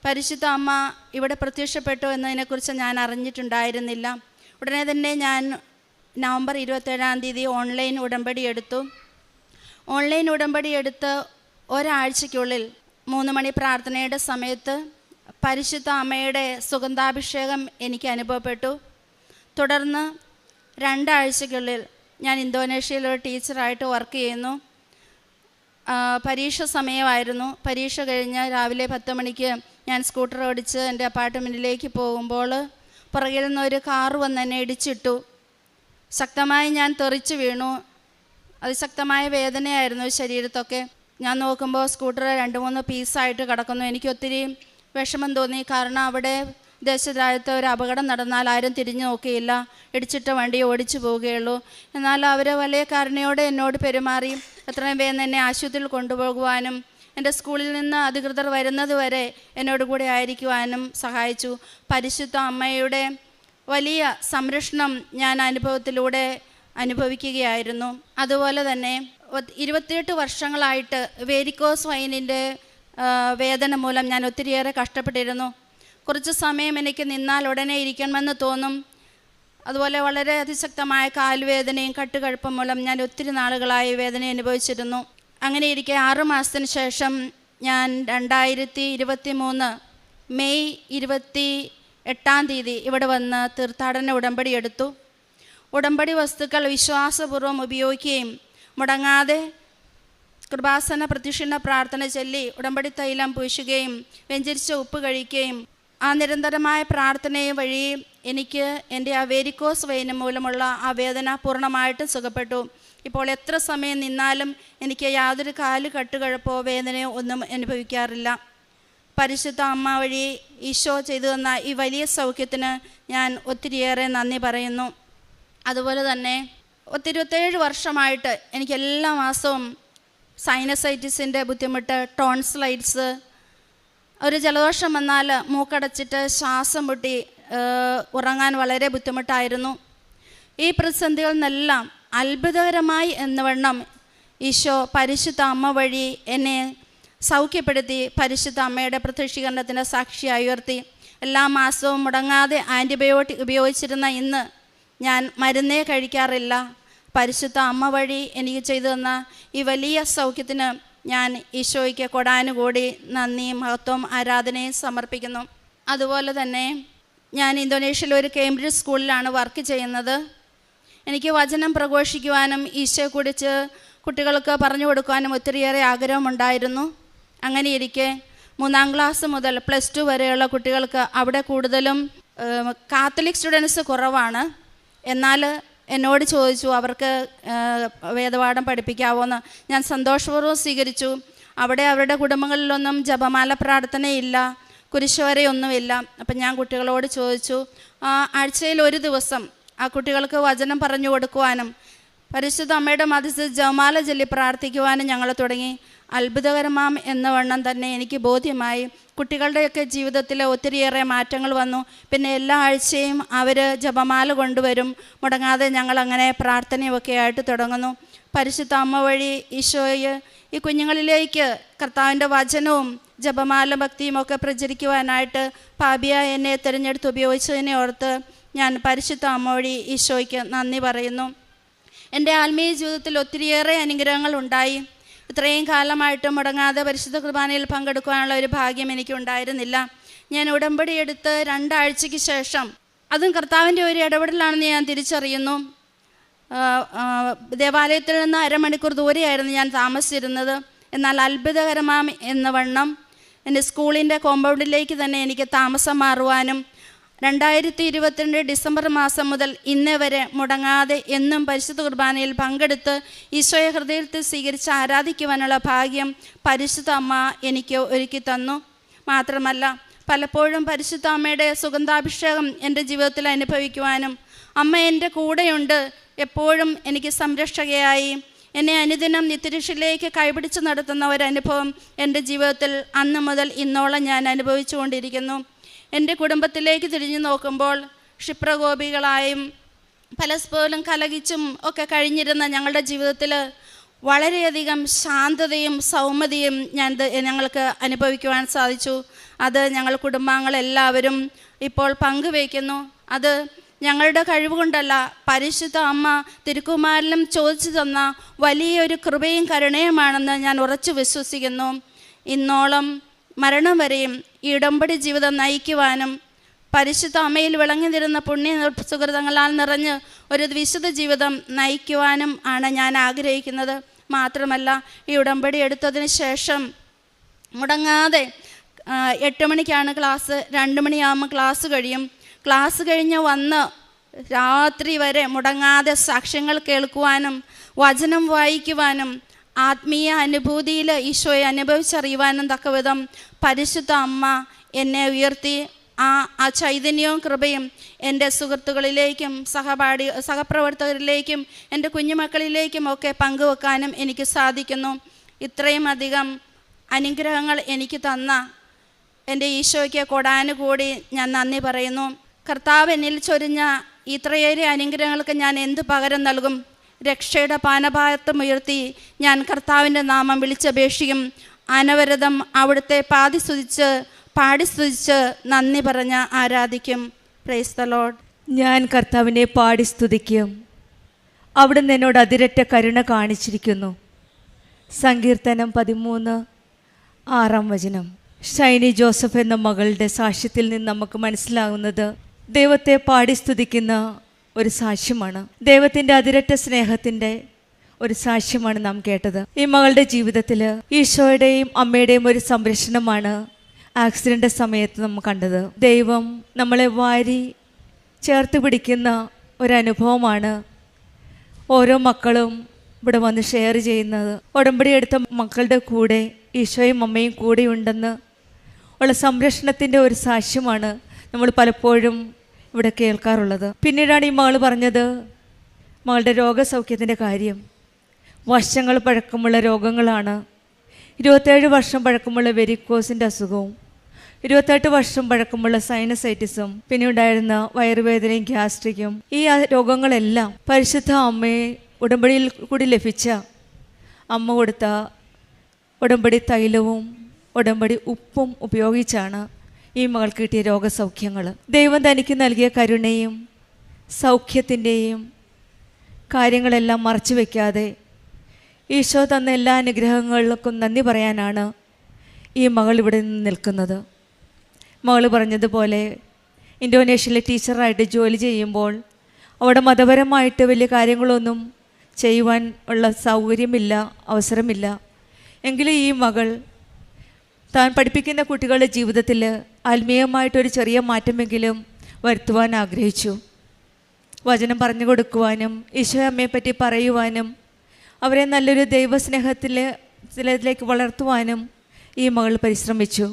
പരിശുദ്ധ അമ്മ ഇവിടെ പ്രത്യക്ഷപ്പെട്ടു എന്നതിനെക്കുറിച്ച് ഞാൻ അറിഞ്ഞിട്ടുണ്ടായിരുന്നില്ല. ഉടനെ തന്നെ ഞാൻ നവംബർ 27 ഓൺലൈൻ ഉടമ്പടി എടുത്തു. ഓൺലൈൻ ഉടമ്പടി എടുത്ത് ഒരാഴ്ചയ്ക്കുള്ളിൽ 3 മണി പ്രാർത്ഥനയുടെ സമയത്ത് പരിശുദ്ധ അമ്മയുടെ സുഗന്ധാഭിഷേകം എനിക്ക് അനുഭവപ്പെട്ടു. തുടർന്ന് 2 ആഴ്ചയ്ക്കുള്ളിൽ ഞാൻ ഇന്തോനേഷ്യയിലൊരു ടീച്ചറായിട്ട് വർക്ക് ചെയ്യുന്നു. പരീക്ഷ സമയമായിരുന്നു. പരീക്ഷ കഴിഞ്ഞ് രാവിലെ 10 മണിക്ക് ഞാൻ സ്കൂട്ടർ ഓടിച്ച് എൻ്റെ അപ്പാർട്ട്മെൻറ്റിലേക്ക് പോകുമ്പോൾ പുറകിൽ നിന്ന് ഒരു കാറ് വന്ന് എന്നെ ഇടിച്ചിട്ടു. ശക്തമായി ഞാൻ തെറിച്ച് വീണു. അതിശക്തമായ വേദനയായിരുന്നു ശരീരത്തൊക്കെ. ഞാൻ നോക്കുമ്പോൾ സ്കൂട്ടർ 2-3 പീസായിട്ട് കിടക്കുന്നു. എനിക്ക് ഒത്തിരി വിഷമം തോന്നി. കാരണം അവിടെ ദേശരാജ്യത്ത് ഒരു അപകടം നടന്നാൽ ആരും തിരിഞ്ഞു നോക്കിയില്ല, ഇടിച്ചിട്ട വണ്ടി ഓടിച്ചു പോവുകയുള്ളൂ. എന്നാൽ അവർ വലിയ കരുണയോടെ എന്നോട് പെരുമാറി എത്രയും വേഗം എന്നെ ആശുപത്രിയിൽ കൊണ്ടുപോകുവാനും എൻ്റെ സ്കൂളിൽ നിന്ന് അധികൃതർ വരുന്നത് വരെ എന്നോട് കൂടെ ആയിരിക്കുവാനും സഹായിച്ചു. പരിശുദ്ധ അമ്മയുടെ വലിയ സംരക്ഷണം ഞാൻ അനുഭവത്തിലൂടെ അനുഭവിക്കുകയായിരുന്നു. അതുപോലെ തന്നെ 28 വർഷങ്ങളായിട്ട് വേരിക്കോസ് വൈനിൻ്റെ വേദന മൂലം ഞാൻ ഒത്തിരിയേറെ കഷ്ടപ്പെട്ടിരുന്നു. കുറച്ച് സമയം എനിക്ക് നിന്നാൽ ഉടനെ ഇരിക്കണമെന്ന് തോന്നും. അതുപോലെ വളരെ അതിശക്തമായ കാൽവേദനയും കട്ടുകഴുപ്പും മൂലം ഞാൻ ഒത്തിരി നാളുകളായി വേദന അനുഭവിച്ചിരുന്നു. അങ്ങനെ ഇരിക്കെ 6 മാസത്തിന് ശേഷം ഞാൻ 2023 മെയ് 28 ഇവിടെ വന്ന് തീർത്ഥാടന ഉടമ്പടി എടുത്തു. ഉടമ്പടി വസ്തുക്കൾ വിശ്വാസപൂർവ്വം ഉപയോഗിക്കുകയും മുടങ്ങാതെ കൃപാസന പ്രദക്ഷിണ പ്രാർത്ഥന ചൊല്ലി ഉടമ്പടി തൈലം പൂശുകയും വെഞ്ചരിച്ച ഉപ്പ് കഴിക്കുകയും ആ നിരന്തരമായ പ്രാർത്ഥനയും വഴി എനിക്ക് എൻ്റെ ആ വേരിക്കോസ് വെയിൻ മൂലമുള്ള ആ വേദന പൂർണ്ണമായിട്ടും സുഖപ്പെട്ടു. ഇപ്പോൾ എത്ര സമയം നിന്നാലും എനിക്ക് യാതൊരു കാല് കട്ടുകഴപ്പോ വേദനയോ ഒന്നും അനുഭവിക്കാറില്ല. പരിശുദ്ധ അമ്മ വഴി ഈശോ ചെയ്തു തന്ന ഈ വലിയ സൗഖ്യത്തിന് ഞാൻ ഒത്തിരിയേറെ നന്ദി പറയുന്നു. അതുപോലെ തന്നെ 27 വർഷമായിട്ട് എനിക്ക് എല്ലാ മാസവും സൈനസൈറ്റിസിൻ്റെ ബുദ്ധിമുട്ട്, ടോൺസിലൈറ്റ്സ്, ഒരു ജലദോഷം വന്നാൽ മൂക്കടച്ചിട്ട് ശ്വാസം മുട്ടി ഉറങ്ങാൻ വളരെ ബുദ്ധിമുട്ടായിരുന്നു. ഈ പ്രതിസന്ധികളിൽ നിന്നെല്ലാം അത്ഭുതകരമായി എന്നവണ്ണം ഈശോ പരിശുദ്ധ അമ്മ വഴി എന്നെ സൗഖ്യപ്പെടുത്തി പരിശുദ്ധ അമ്മയുടെ പ്രത്യക്ഷീകരണത്തിൻ്റെ സാക്ഷിയായി ഉയർത്തി. എല്ലാ മാസവും മുടങ്ങാതെ ആൻറ്റിബയോട്ടിക് ഉപയോഗിച്ചിരുന്ന ഇന്ന് ഞാൻ മരുന്നേ കഴിക്കാറില്ല. പരിശുദ്ധ അമ്മ വഴി എനിക്ക് ചെയ്തു തന്ന ഈ വലിയ സൗഖ്യത്തിന് ഞാൻ ഈശോയ്ക്ക് കൊടാനുകൂടി നന്ദിയും മഹത്വവും ആരാധനയും സമർപ്പിക്കുന്നു. അതുപോലെ തന്നെ ഞാൻ ഇന്തോനേഷ്യയിൽ ഒരു കേംബ്രിഡ്ജ് സ്കൂളിലാണ് വർക്ക് ചെയ്യുന്നത്. എനിക്ക് വചനം പ്രഘോഷിക്കുവാനും ഈശോയെക്കുറിച്ച് കുട്ടികൾക്ക് പറഞ്ഞു കൊടുക്കുവാനും ഒത്തിരിയേറെ ആഗ്രഹമുണ്ടായിരുന്നു. അങ്ങനെ ഇരിക്കെ 3-ാം ക്ലാസ് മുതൽ +2 വരെയുള്ള കുട്ടികൾക്ക് അവിടെ കൂടുതലും കാത്തലിക് സ്റ്റുഡൻസ് കുറവാണ്. എന്നാൽ എന്നോട് ചോദിച്ചു അവർക്ക് വേദപാഠം പഠിപ്പിക്കാവോന്ന്. ഞാൻ സന്തോഷപൂർവ്വം സ്വീകരിച്ചു. അവിടെ അവരുടെ കുടുംബങ്ങളിലൊന്നും ജപമാല പ്രാർത്ഥനയില്ല, കുരിശുവരെയൊന്നുമില്ല. അപ്പം ഞാൻ കുട്ടികളോട് ചോദിച്ചു ആഴ്ചയിൽ ഒരു ദിവസം ആ കുട്ടികൾക്ക് വചനം പറഞ്ഞു കൊടുക്കുവാനും പരിശുദ്ധ അമ്മയുടെ മധ്യസ്ഥ ജപമാല ചൊല്ലി പ്രാർത്ഥിക്കുവാനും ഞങ്ങൾ തുടങ്ങി. അത്ഭുതകരമാം എന്ന വണ്ണം തന്നെ എനിക്ക് ബോധ്യമായി. കുട്ടികളുടെയൊക്കെ ജീവിതത്തിൽ ഒത്തിരിയേറെ മാറ്റങ്ങൾ വന്നു. പിന്നെ എല്ലാ ആഴ്ചയും അവർ ജപമാല കൊണ്ടുവരും. മുടങ്ങാതെ ഞങ്ങളങ്ങനെ പ്രാർത്ഥനയൊക്കെ ആയിട്ട് തുടങ്ങുന്നു. പരിശുദ്ധ അമ്മ വഴി ഈശോയെ ഈ കുഞ്ഞുങ്ങളിലേക്ക് കർത്താവിൻ്റെ വചനവും ജപമാല ഭക്തിയും ഒക്കെ പ്രചരിക്കുവാനായിട്ട് പാപിയ എന്നെ തിരഞ്ഞെടുത്ത് ഉപയോഗിച്ചതിനെ ഓർത്ത് ഞാൻ പരിശുദ്ധ അമ്മ വഴി ഈശോയ്ക്ക് നന്ദി പറയുന്നു. എൻ്റെ ആത്മീയ ജീവിതത്തിൽ ഒത്തിരിയേറെ അനുഗ്രഹങ്ങൾ ഉണ്ടായി. ഇത്രയും കാലമായിട്ട് മുടങ്ങാതെ പരിശുദ്ധ കുർബാനയിൽ പങ്കെടുക്കുവാനുള്ള ഒരു ഭാഗ്യം എനിക്കുണ്ടായിരുന്നില്ല. ഞാൻ ഉടമ്പടി എടുത്ത് 2 ആഴ്ചയ്ക്ക് ശേഷം, അതും കർത്താവിൻ്റെ ഒരു ഇടപെടലാണെന്ന് ഞാൻ തിരിച്ചറിയുന്നു. ദേവാലയത്തിൽ നിന്ന് 1/2 മണിക്കൂർ ദൂരെയായിരുന്നു ഞാൻ താമസിച്ചിരുന്നത്. എന്നാൽ അത്ഭുതകരമാം എന്ന വണ്ണം എൻ്റെ സ്കൂളിൻ്റെ കോമ്പൗണ്ടിലേക്ക് തന്നെ എനിക്ക് താമസം മാറുവാനും 2022 ഡിസംബർ മാസം മുതൽ ഇന്നേ വരെ മുടങ്ങാതെ എന്നും പരിശുദ്ധ കുർബാനയിൽ പങ്കെടുത്ത് ഈശോയെ ഹൃദയത്തിൽ സ്വീകരിച്ച് ആരാധിക്കുവാനുള്ള ഭാഗ്യം പരിശുദ്ധ അമ്മ എനിക്ക് ഒരുക്കി തന്നു. മാത്രമല്ല പലപ്പോഴും പരിശുദ്ധ അമ്മയുടെ സുഗന്ധാഭിഷേകം എൻ്റെ ജീവിതത്തിൽ അനുഭവിക്കുവാനും, അമ്മ എൻ്റെ കൂടെയുണ്ട്, എപ്പോഴും എനിക്ക് സംരക്ഷകയായി എന്നെ അനുദിനം നിത്യരക്ഷയിലേക്ക് കൈപിടിച്ച് നടത്തുന്ന ഒരനുഭവം എൻ്റെ ജീവിതത്തിൽ അന്ന് മുതൽ ഇന്നോളം ഞാൻ അനുഭവിച്ചു കൊണ്ടിരിക്കുന്നു. എൻ്റെ കുടുംബത്തിലേക്ക് തിരിഞ്ഞു നോക്കുമ്പോൾ ക്ഷിപ്രകോപികളായും പരസ്പരം കലഹിച്ചും ഒക്കെ കഴിഞ്ഞിരുന്ന ഞങ്ങളുടെ ജീവിതത്തിൽ വളരെയധികം ശാന്തതയും സൗമ്യതയും ഞങ്ങൾക്ക് അനുഭവിക്കുവാൻ സാധിച്ചു. അത് ഞങ്ങൾ കുടുംബാംഗങ്ങളെല്ലാവരും ഇപ്പോൾ പങ്കുവയ്ക്കുന്നു. അത് ഞങ്ങളുടെ കഴിവുകൊണ്ടല്ല, പരിശുദ്ധ അമ്മ തിരുക്കുമാരനും ചോദിച്ചു തന്ന വലിയൊരു കൃപയും കരുണയുമാണെന്ന് ഞാൻ ഉറച്ചു വിശ്വസിക്കുന്നു. ഇന്നോളം മരണം വരെയും ഈ ഉടമ്പടി ജീവിതം നയിക്കുവാനും പരിശുദ്ധ അമ്മയിൽ വിളങ്ങി നിരുന്ന പുണ്യ സുഹൃതങ്ങളാൽ നിറഞ്ഞ് ഒരു വിശുദ്ധ ജീവിതം നയിക്കുവാനും ആണ് ഞാൻ ആഗ്രഹിക്കുന്നത്. മാത്രമല്ല ഈ ഉടമ്പടി എടുത്തതിന് ശേഷം മുടങ്ങാതെ 8 മണിക്കാണ് ക്ലാസ്, 2 മണിയാകുമ്പോൾ ക്ലാസ് കഴിയും. ക്ലാസ് കഴിഞ്ഞ് വന്ന് രാത്രി വരെ മുടങ്ങാതെ സാക്ഷ്യങ്ങൾ കേൾക്കുവാനും വചനം വായിക്കുവാനും ആത്മീയ അനുഭൂതിയിൽ ഈശോയെ അനുഭവിച്ചറിയുവാനും തക്കവിധം പരിശുദ്ധ അമ്മ എന്നെ ഉയർത്തി. ആ ചൈതന്യവും കൃപയും എൻ്റെ സുഹൃത്തുക്കളിലേക്കും സഹപ്രവർത്തകരിലേക്കും എൻ്റെ കുഞ്ഞുമക്കളിലേക്കും ഒക്കെ പങ്കുവെക്കാനും എനിക്ക് സാധിക്കുന്നു. ഇത്രയും അധികം അനുഗ്രഹങ്ങൾ എനിക്ക് തന്ന എൻ്റെ ഈശോയ്ക്ക് കൊടാനുകൂടി ഞാൻ നന്ദി പറയുന്നു. കർത്താവ് എന്നിൽ ചൊരിഞ്ഞ ഇത്രയേറെ അനുഗ്രഹങ്ങൾക്ക് ഞാൻ എന്ത് പകരം നൽകും? രക്ഷയുടെ പാനപാത്രം ഉയർത്തി ഞാൻ കർത്താവിൻ്റെ നാമം വിളിച്ചപേക്ഷിക്കും. അനവരതം അവിടുത്തെ പാടി സ്തുതിച്ച് നന്ദി പറഞ്ഞ് ആരാധിക്കും. Praise the Lord. ഞാൻ കർത്താവിനെ പാടി സ്തുതിക്കും. അവിടുന്ന് എന്നോട് അതിരറ്റ കരുണ കാണിച്ചിരിക്കുന്നു. സങ്കീർത്തനം 13:6 ഷൈനി ജോസഫ് എന്ന മകളുടെ സാക്ഷ്യത്തിൽ നിന്ന് നമുക്ക് മനസ്സിലാകുന്നത് ദൈവത്തെ പാടി സ്തുതിക്കുന്ന ഒരു സാക്ഷ്യമാണ്. ദൈവത്തിൻ്റെ അതിരറ്റ സ്നേഹത്തിൻ്റെ ഒരു സാക്ഷ്യമാണ് നാം കേട്ടത്. ഈ മകളുടെ ജീവിതത്തിൽ ഈശോയുടെയും അമ്മയുടെയും ഒരു സംരക്ഷണമാണ് ആക്സിഡൻ്റ് സമയത്ത് നമ്മൾ കണ്ടത്. ദൈവം നമ്മളെ വാരി ചേർത്ത് പിടിക്കുന്ന ഒരനുഭവമാണ് ഓരോ മക്കളും ഇവിടെ വന്ന് ഷെയർ ചെയ്യുന്നത്. ഉടമ്പടി എടുത്ത മക്കളുടെ കൂടെ ഈശോയും അമ്മയും കൂടെയുണ്ടെന്ന് ഉള്ള സംരക്ഷണത്തിൻ്റെ ഒരു സാക്ഷ്യമാണ് നമ്മൾ പലപ്പോഴും ഇവിടെ കേൾക്കാറുള്ളത്. പിന്നീടാണ് ഈ മകൾ പറഞ്ഞത് മകളുടെ രോഗസൗഖ്യത്തിൻ്റെ കാര്യം. വർഷങ്ങൾ പഴക്കമുള്ള രോഗങ്ങളാണ്. 27 വർഷം പഴക്കമുള്ള വെരിക്കോസിൻ്റെ അസുഖവും 28 വർഷം പഴക്കമുള്ള സൈനസൈറ്റിസും പിന്നെ ഉണ്ടായിരുന്ന വയറുവേദനയും ഗ്യാസ്ട്രിക്കും. ഈ രോഗങ്ങളെല്ലാം പരിശുദ്ധ അമ്മയെ ഉടമ്പടിയിൽ കൂടി ലഭിച്ച അമ്മ കൊടുത്ത ഉടമ്പടി തൈലവും ഉടമ്പടി ഉപ്പും ഉപയോഗിച്ചാണ് ഈ മകൾക്ക് കിട്ടിയ രോഗസൗഖ്യങ്ങൾ. ദൈവം തനിക്ക് നൽകിയ കരുണയും സൗഖ്യത്തിൻ്റെയും കാര്യങ്ങളെല്ലാം മറച്ചു വയ്ക്കാതെ ഈശോ തന്ന എല്ലാ അനുഗ്രഹങ്ങൾക്കും നന്ദി പറയാനാണ് ഈ മകൾ ഇവിടെ നിന്ന് നിൽക്കുന്നത്. മകൾ പറഞ്ഞതുപോലെ ഇന്തോനേഷ്യയിലെ ടീച്ചറായിട്ട് ജോലി ചെയ്യുമ്പോൾ അവിടെ മതപരമായിട്ട് വലിയ കാര്യങ്ങളൊന്നും ചെയ്യുവാൻ ഉള്ള സൗകര്യമില്ല, അവസരമില്ല. എങ്കിലും ഈ മകൾ താൻ പഠിപ്പിക്കുന്ന കുട്ടികളുടെ ജീവിതത്തിൽ ആത്മീയമായിട്ടൊരു ചെറിയ മാറ്റമെങ്കിലും വരുത്തുവാൻ ആഗ്രഹിച്ചു. വചനം പറഞ്ഞു കൊടുക്കുവാനും ഈശോ അമ്മയെപ്പറ്റി പറയുവാനും അവരെ നല്ലൊരു ദൈവസ്നേഹത്തിലേക്ക് വളർത്തുവാനും ഈ മകൾ പരിശ്രമിച്ചു.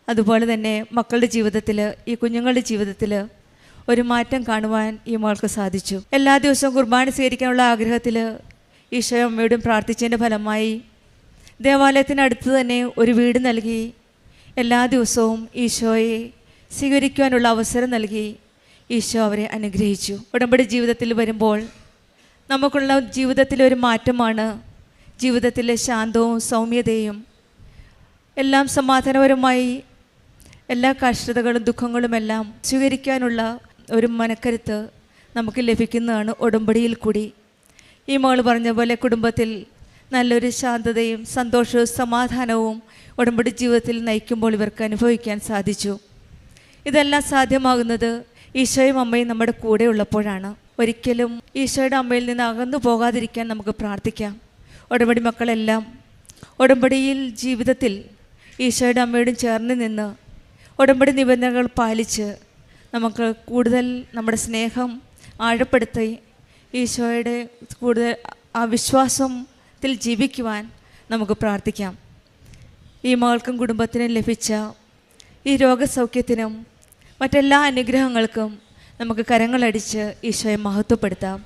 അതുപോലെ തന്നെ മക്കളുടെ ജീവിതത്തിൽ, ഈ കുഞ്ഞുങ്ങളുടെ ജീവിതത്തിൽ ഒരു മാറ്റം കാണുവാൻ ഈ മകൾക്ക് സാധിച്ചു. എല്ലാ ദിവസവും കുർബാന സ്വീകരിക്കാനുള്ള ആഗ്രഹത്തിൽ ഈശോയും അമ്മയോടും പ്രാർത്ഥിച്ചതിൻ്റെ ഫലമായി ദേവാലയത്തിനടുത്ത് തന്നെ ഒരു വീട് നൽകി എല്ലാ ദിവസവും ഈശോയെ സ്വീകരിക്കുവാനുള്ള അവസരം നൽകി ഈശോ അവരെ അനുഗ്രഹിച്ചു. ഉടമ്പടി ജീവിതത്തിൽ വരുമ്പോൾ നമുക്കുള്ള ജീവിതത്തിലെ ഒരു മാറ്റമാണ് ജീവിതത്തിലെ ശാന്തവും സൗമ്യതയും എല്ലാം സമാധാനപരമായി എല്ലാ കഷ്ടതകളും ദുഃഖങ്ങളുമെല്ലാം സ്വീകരിക്കാനുള്ള ഒരു മനക്കരുത്ത് നമുക്ക് ലഭിക്കുന്നതാണ് ഉടമ്പടിയിൽ കൂടി. ഈ മകൾ പറഞ്ഞ പോലെ കുടുംബത്തിൽ നല്ലൊരു ശാന്തതയും സന്തോഷവും സമാധാനവും ഉടമ്പടി ജീവിതത്തിൽ നയിക്കുമ്പോൾ ഇവർക്ക് അനുഭവിക്കാൻ സാധിച്ചു. ഇതെല്ലാം സാധ്യമാകുന്നത് ഈശോയും അമ്മയും നമ്മുടെ കൂടെ ഉള്ളപ്പോഴാണ്. ഒരിക്കലും ഈശോയുടെ അമ്മയിൽ നിന്ന് അകന്നു പോകാതിരിക്കാൻ നമുക്ക് പ്രാർത്ഥിക്കാം. ഉടമ്പടി മക്കളെല്ലാം ഉടമ്പടിയിൽ ജീവിതത്തിൽ ഈശോയുടെ അമ്മയോടും ചേർന്ന് നിന്ന് ഉടമ്പടി നിബന്ധനകൾ പാലിച്ച് നമുക്ക് കൂടുതൽ നമ്മുടെ സ്നേഹം ആഴപ്പെടുത്തി ഈശോയുടെ കൂടുതൽ ആ വിശ്വാസത്തിൽ ജീവിക്കുവാൻ നമുക്ക് പ്രാർത്ഥിക്കാം. ഈ മകൾക്കും കുടുംബത്തിനും ലഭിച്ച ഈ രോഗസൗഖ്യത്തിനും മറ്റെല്ലാ അനുഗ്രഹങ്ങൾക്കും നമുക്ക് കരങ്ങളടിച്ച് ഈശോയെ മഹത്വപ്പെടുത്താം.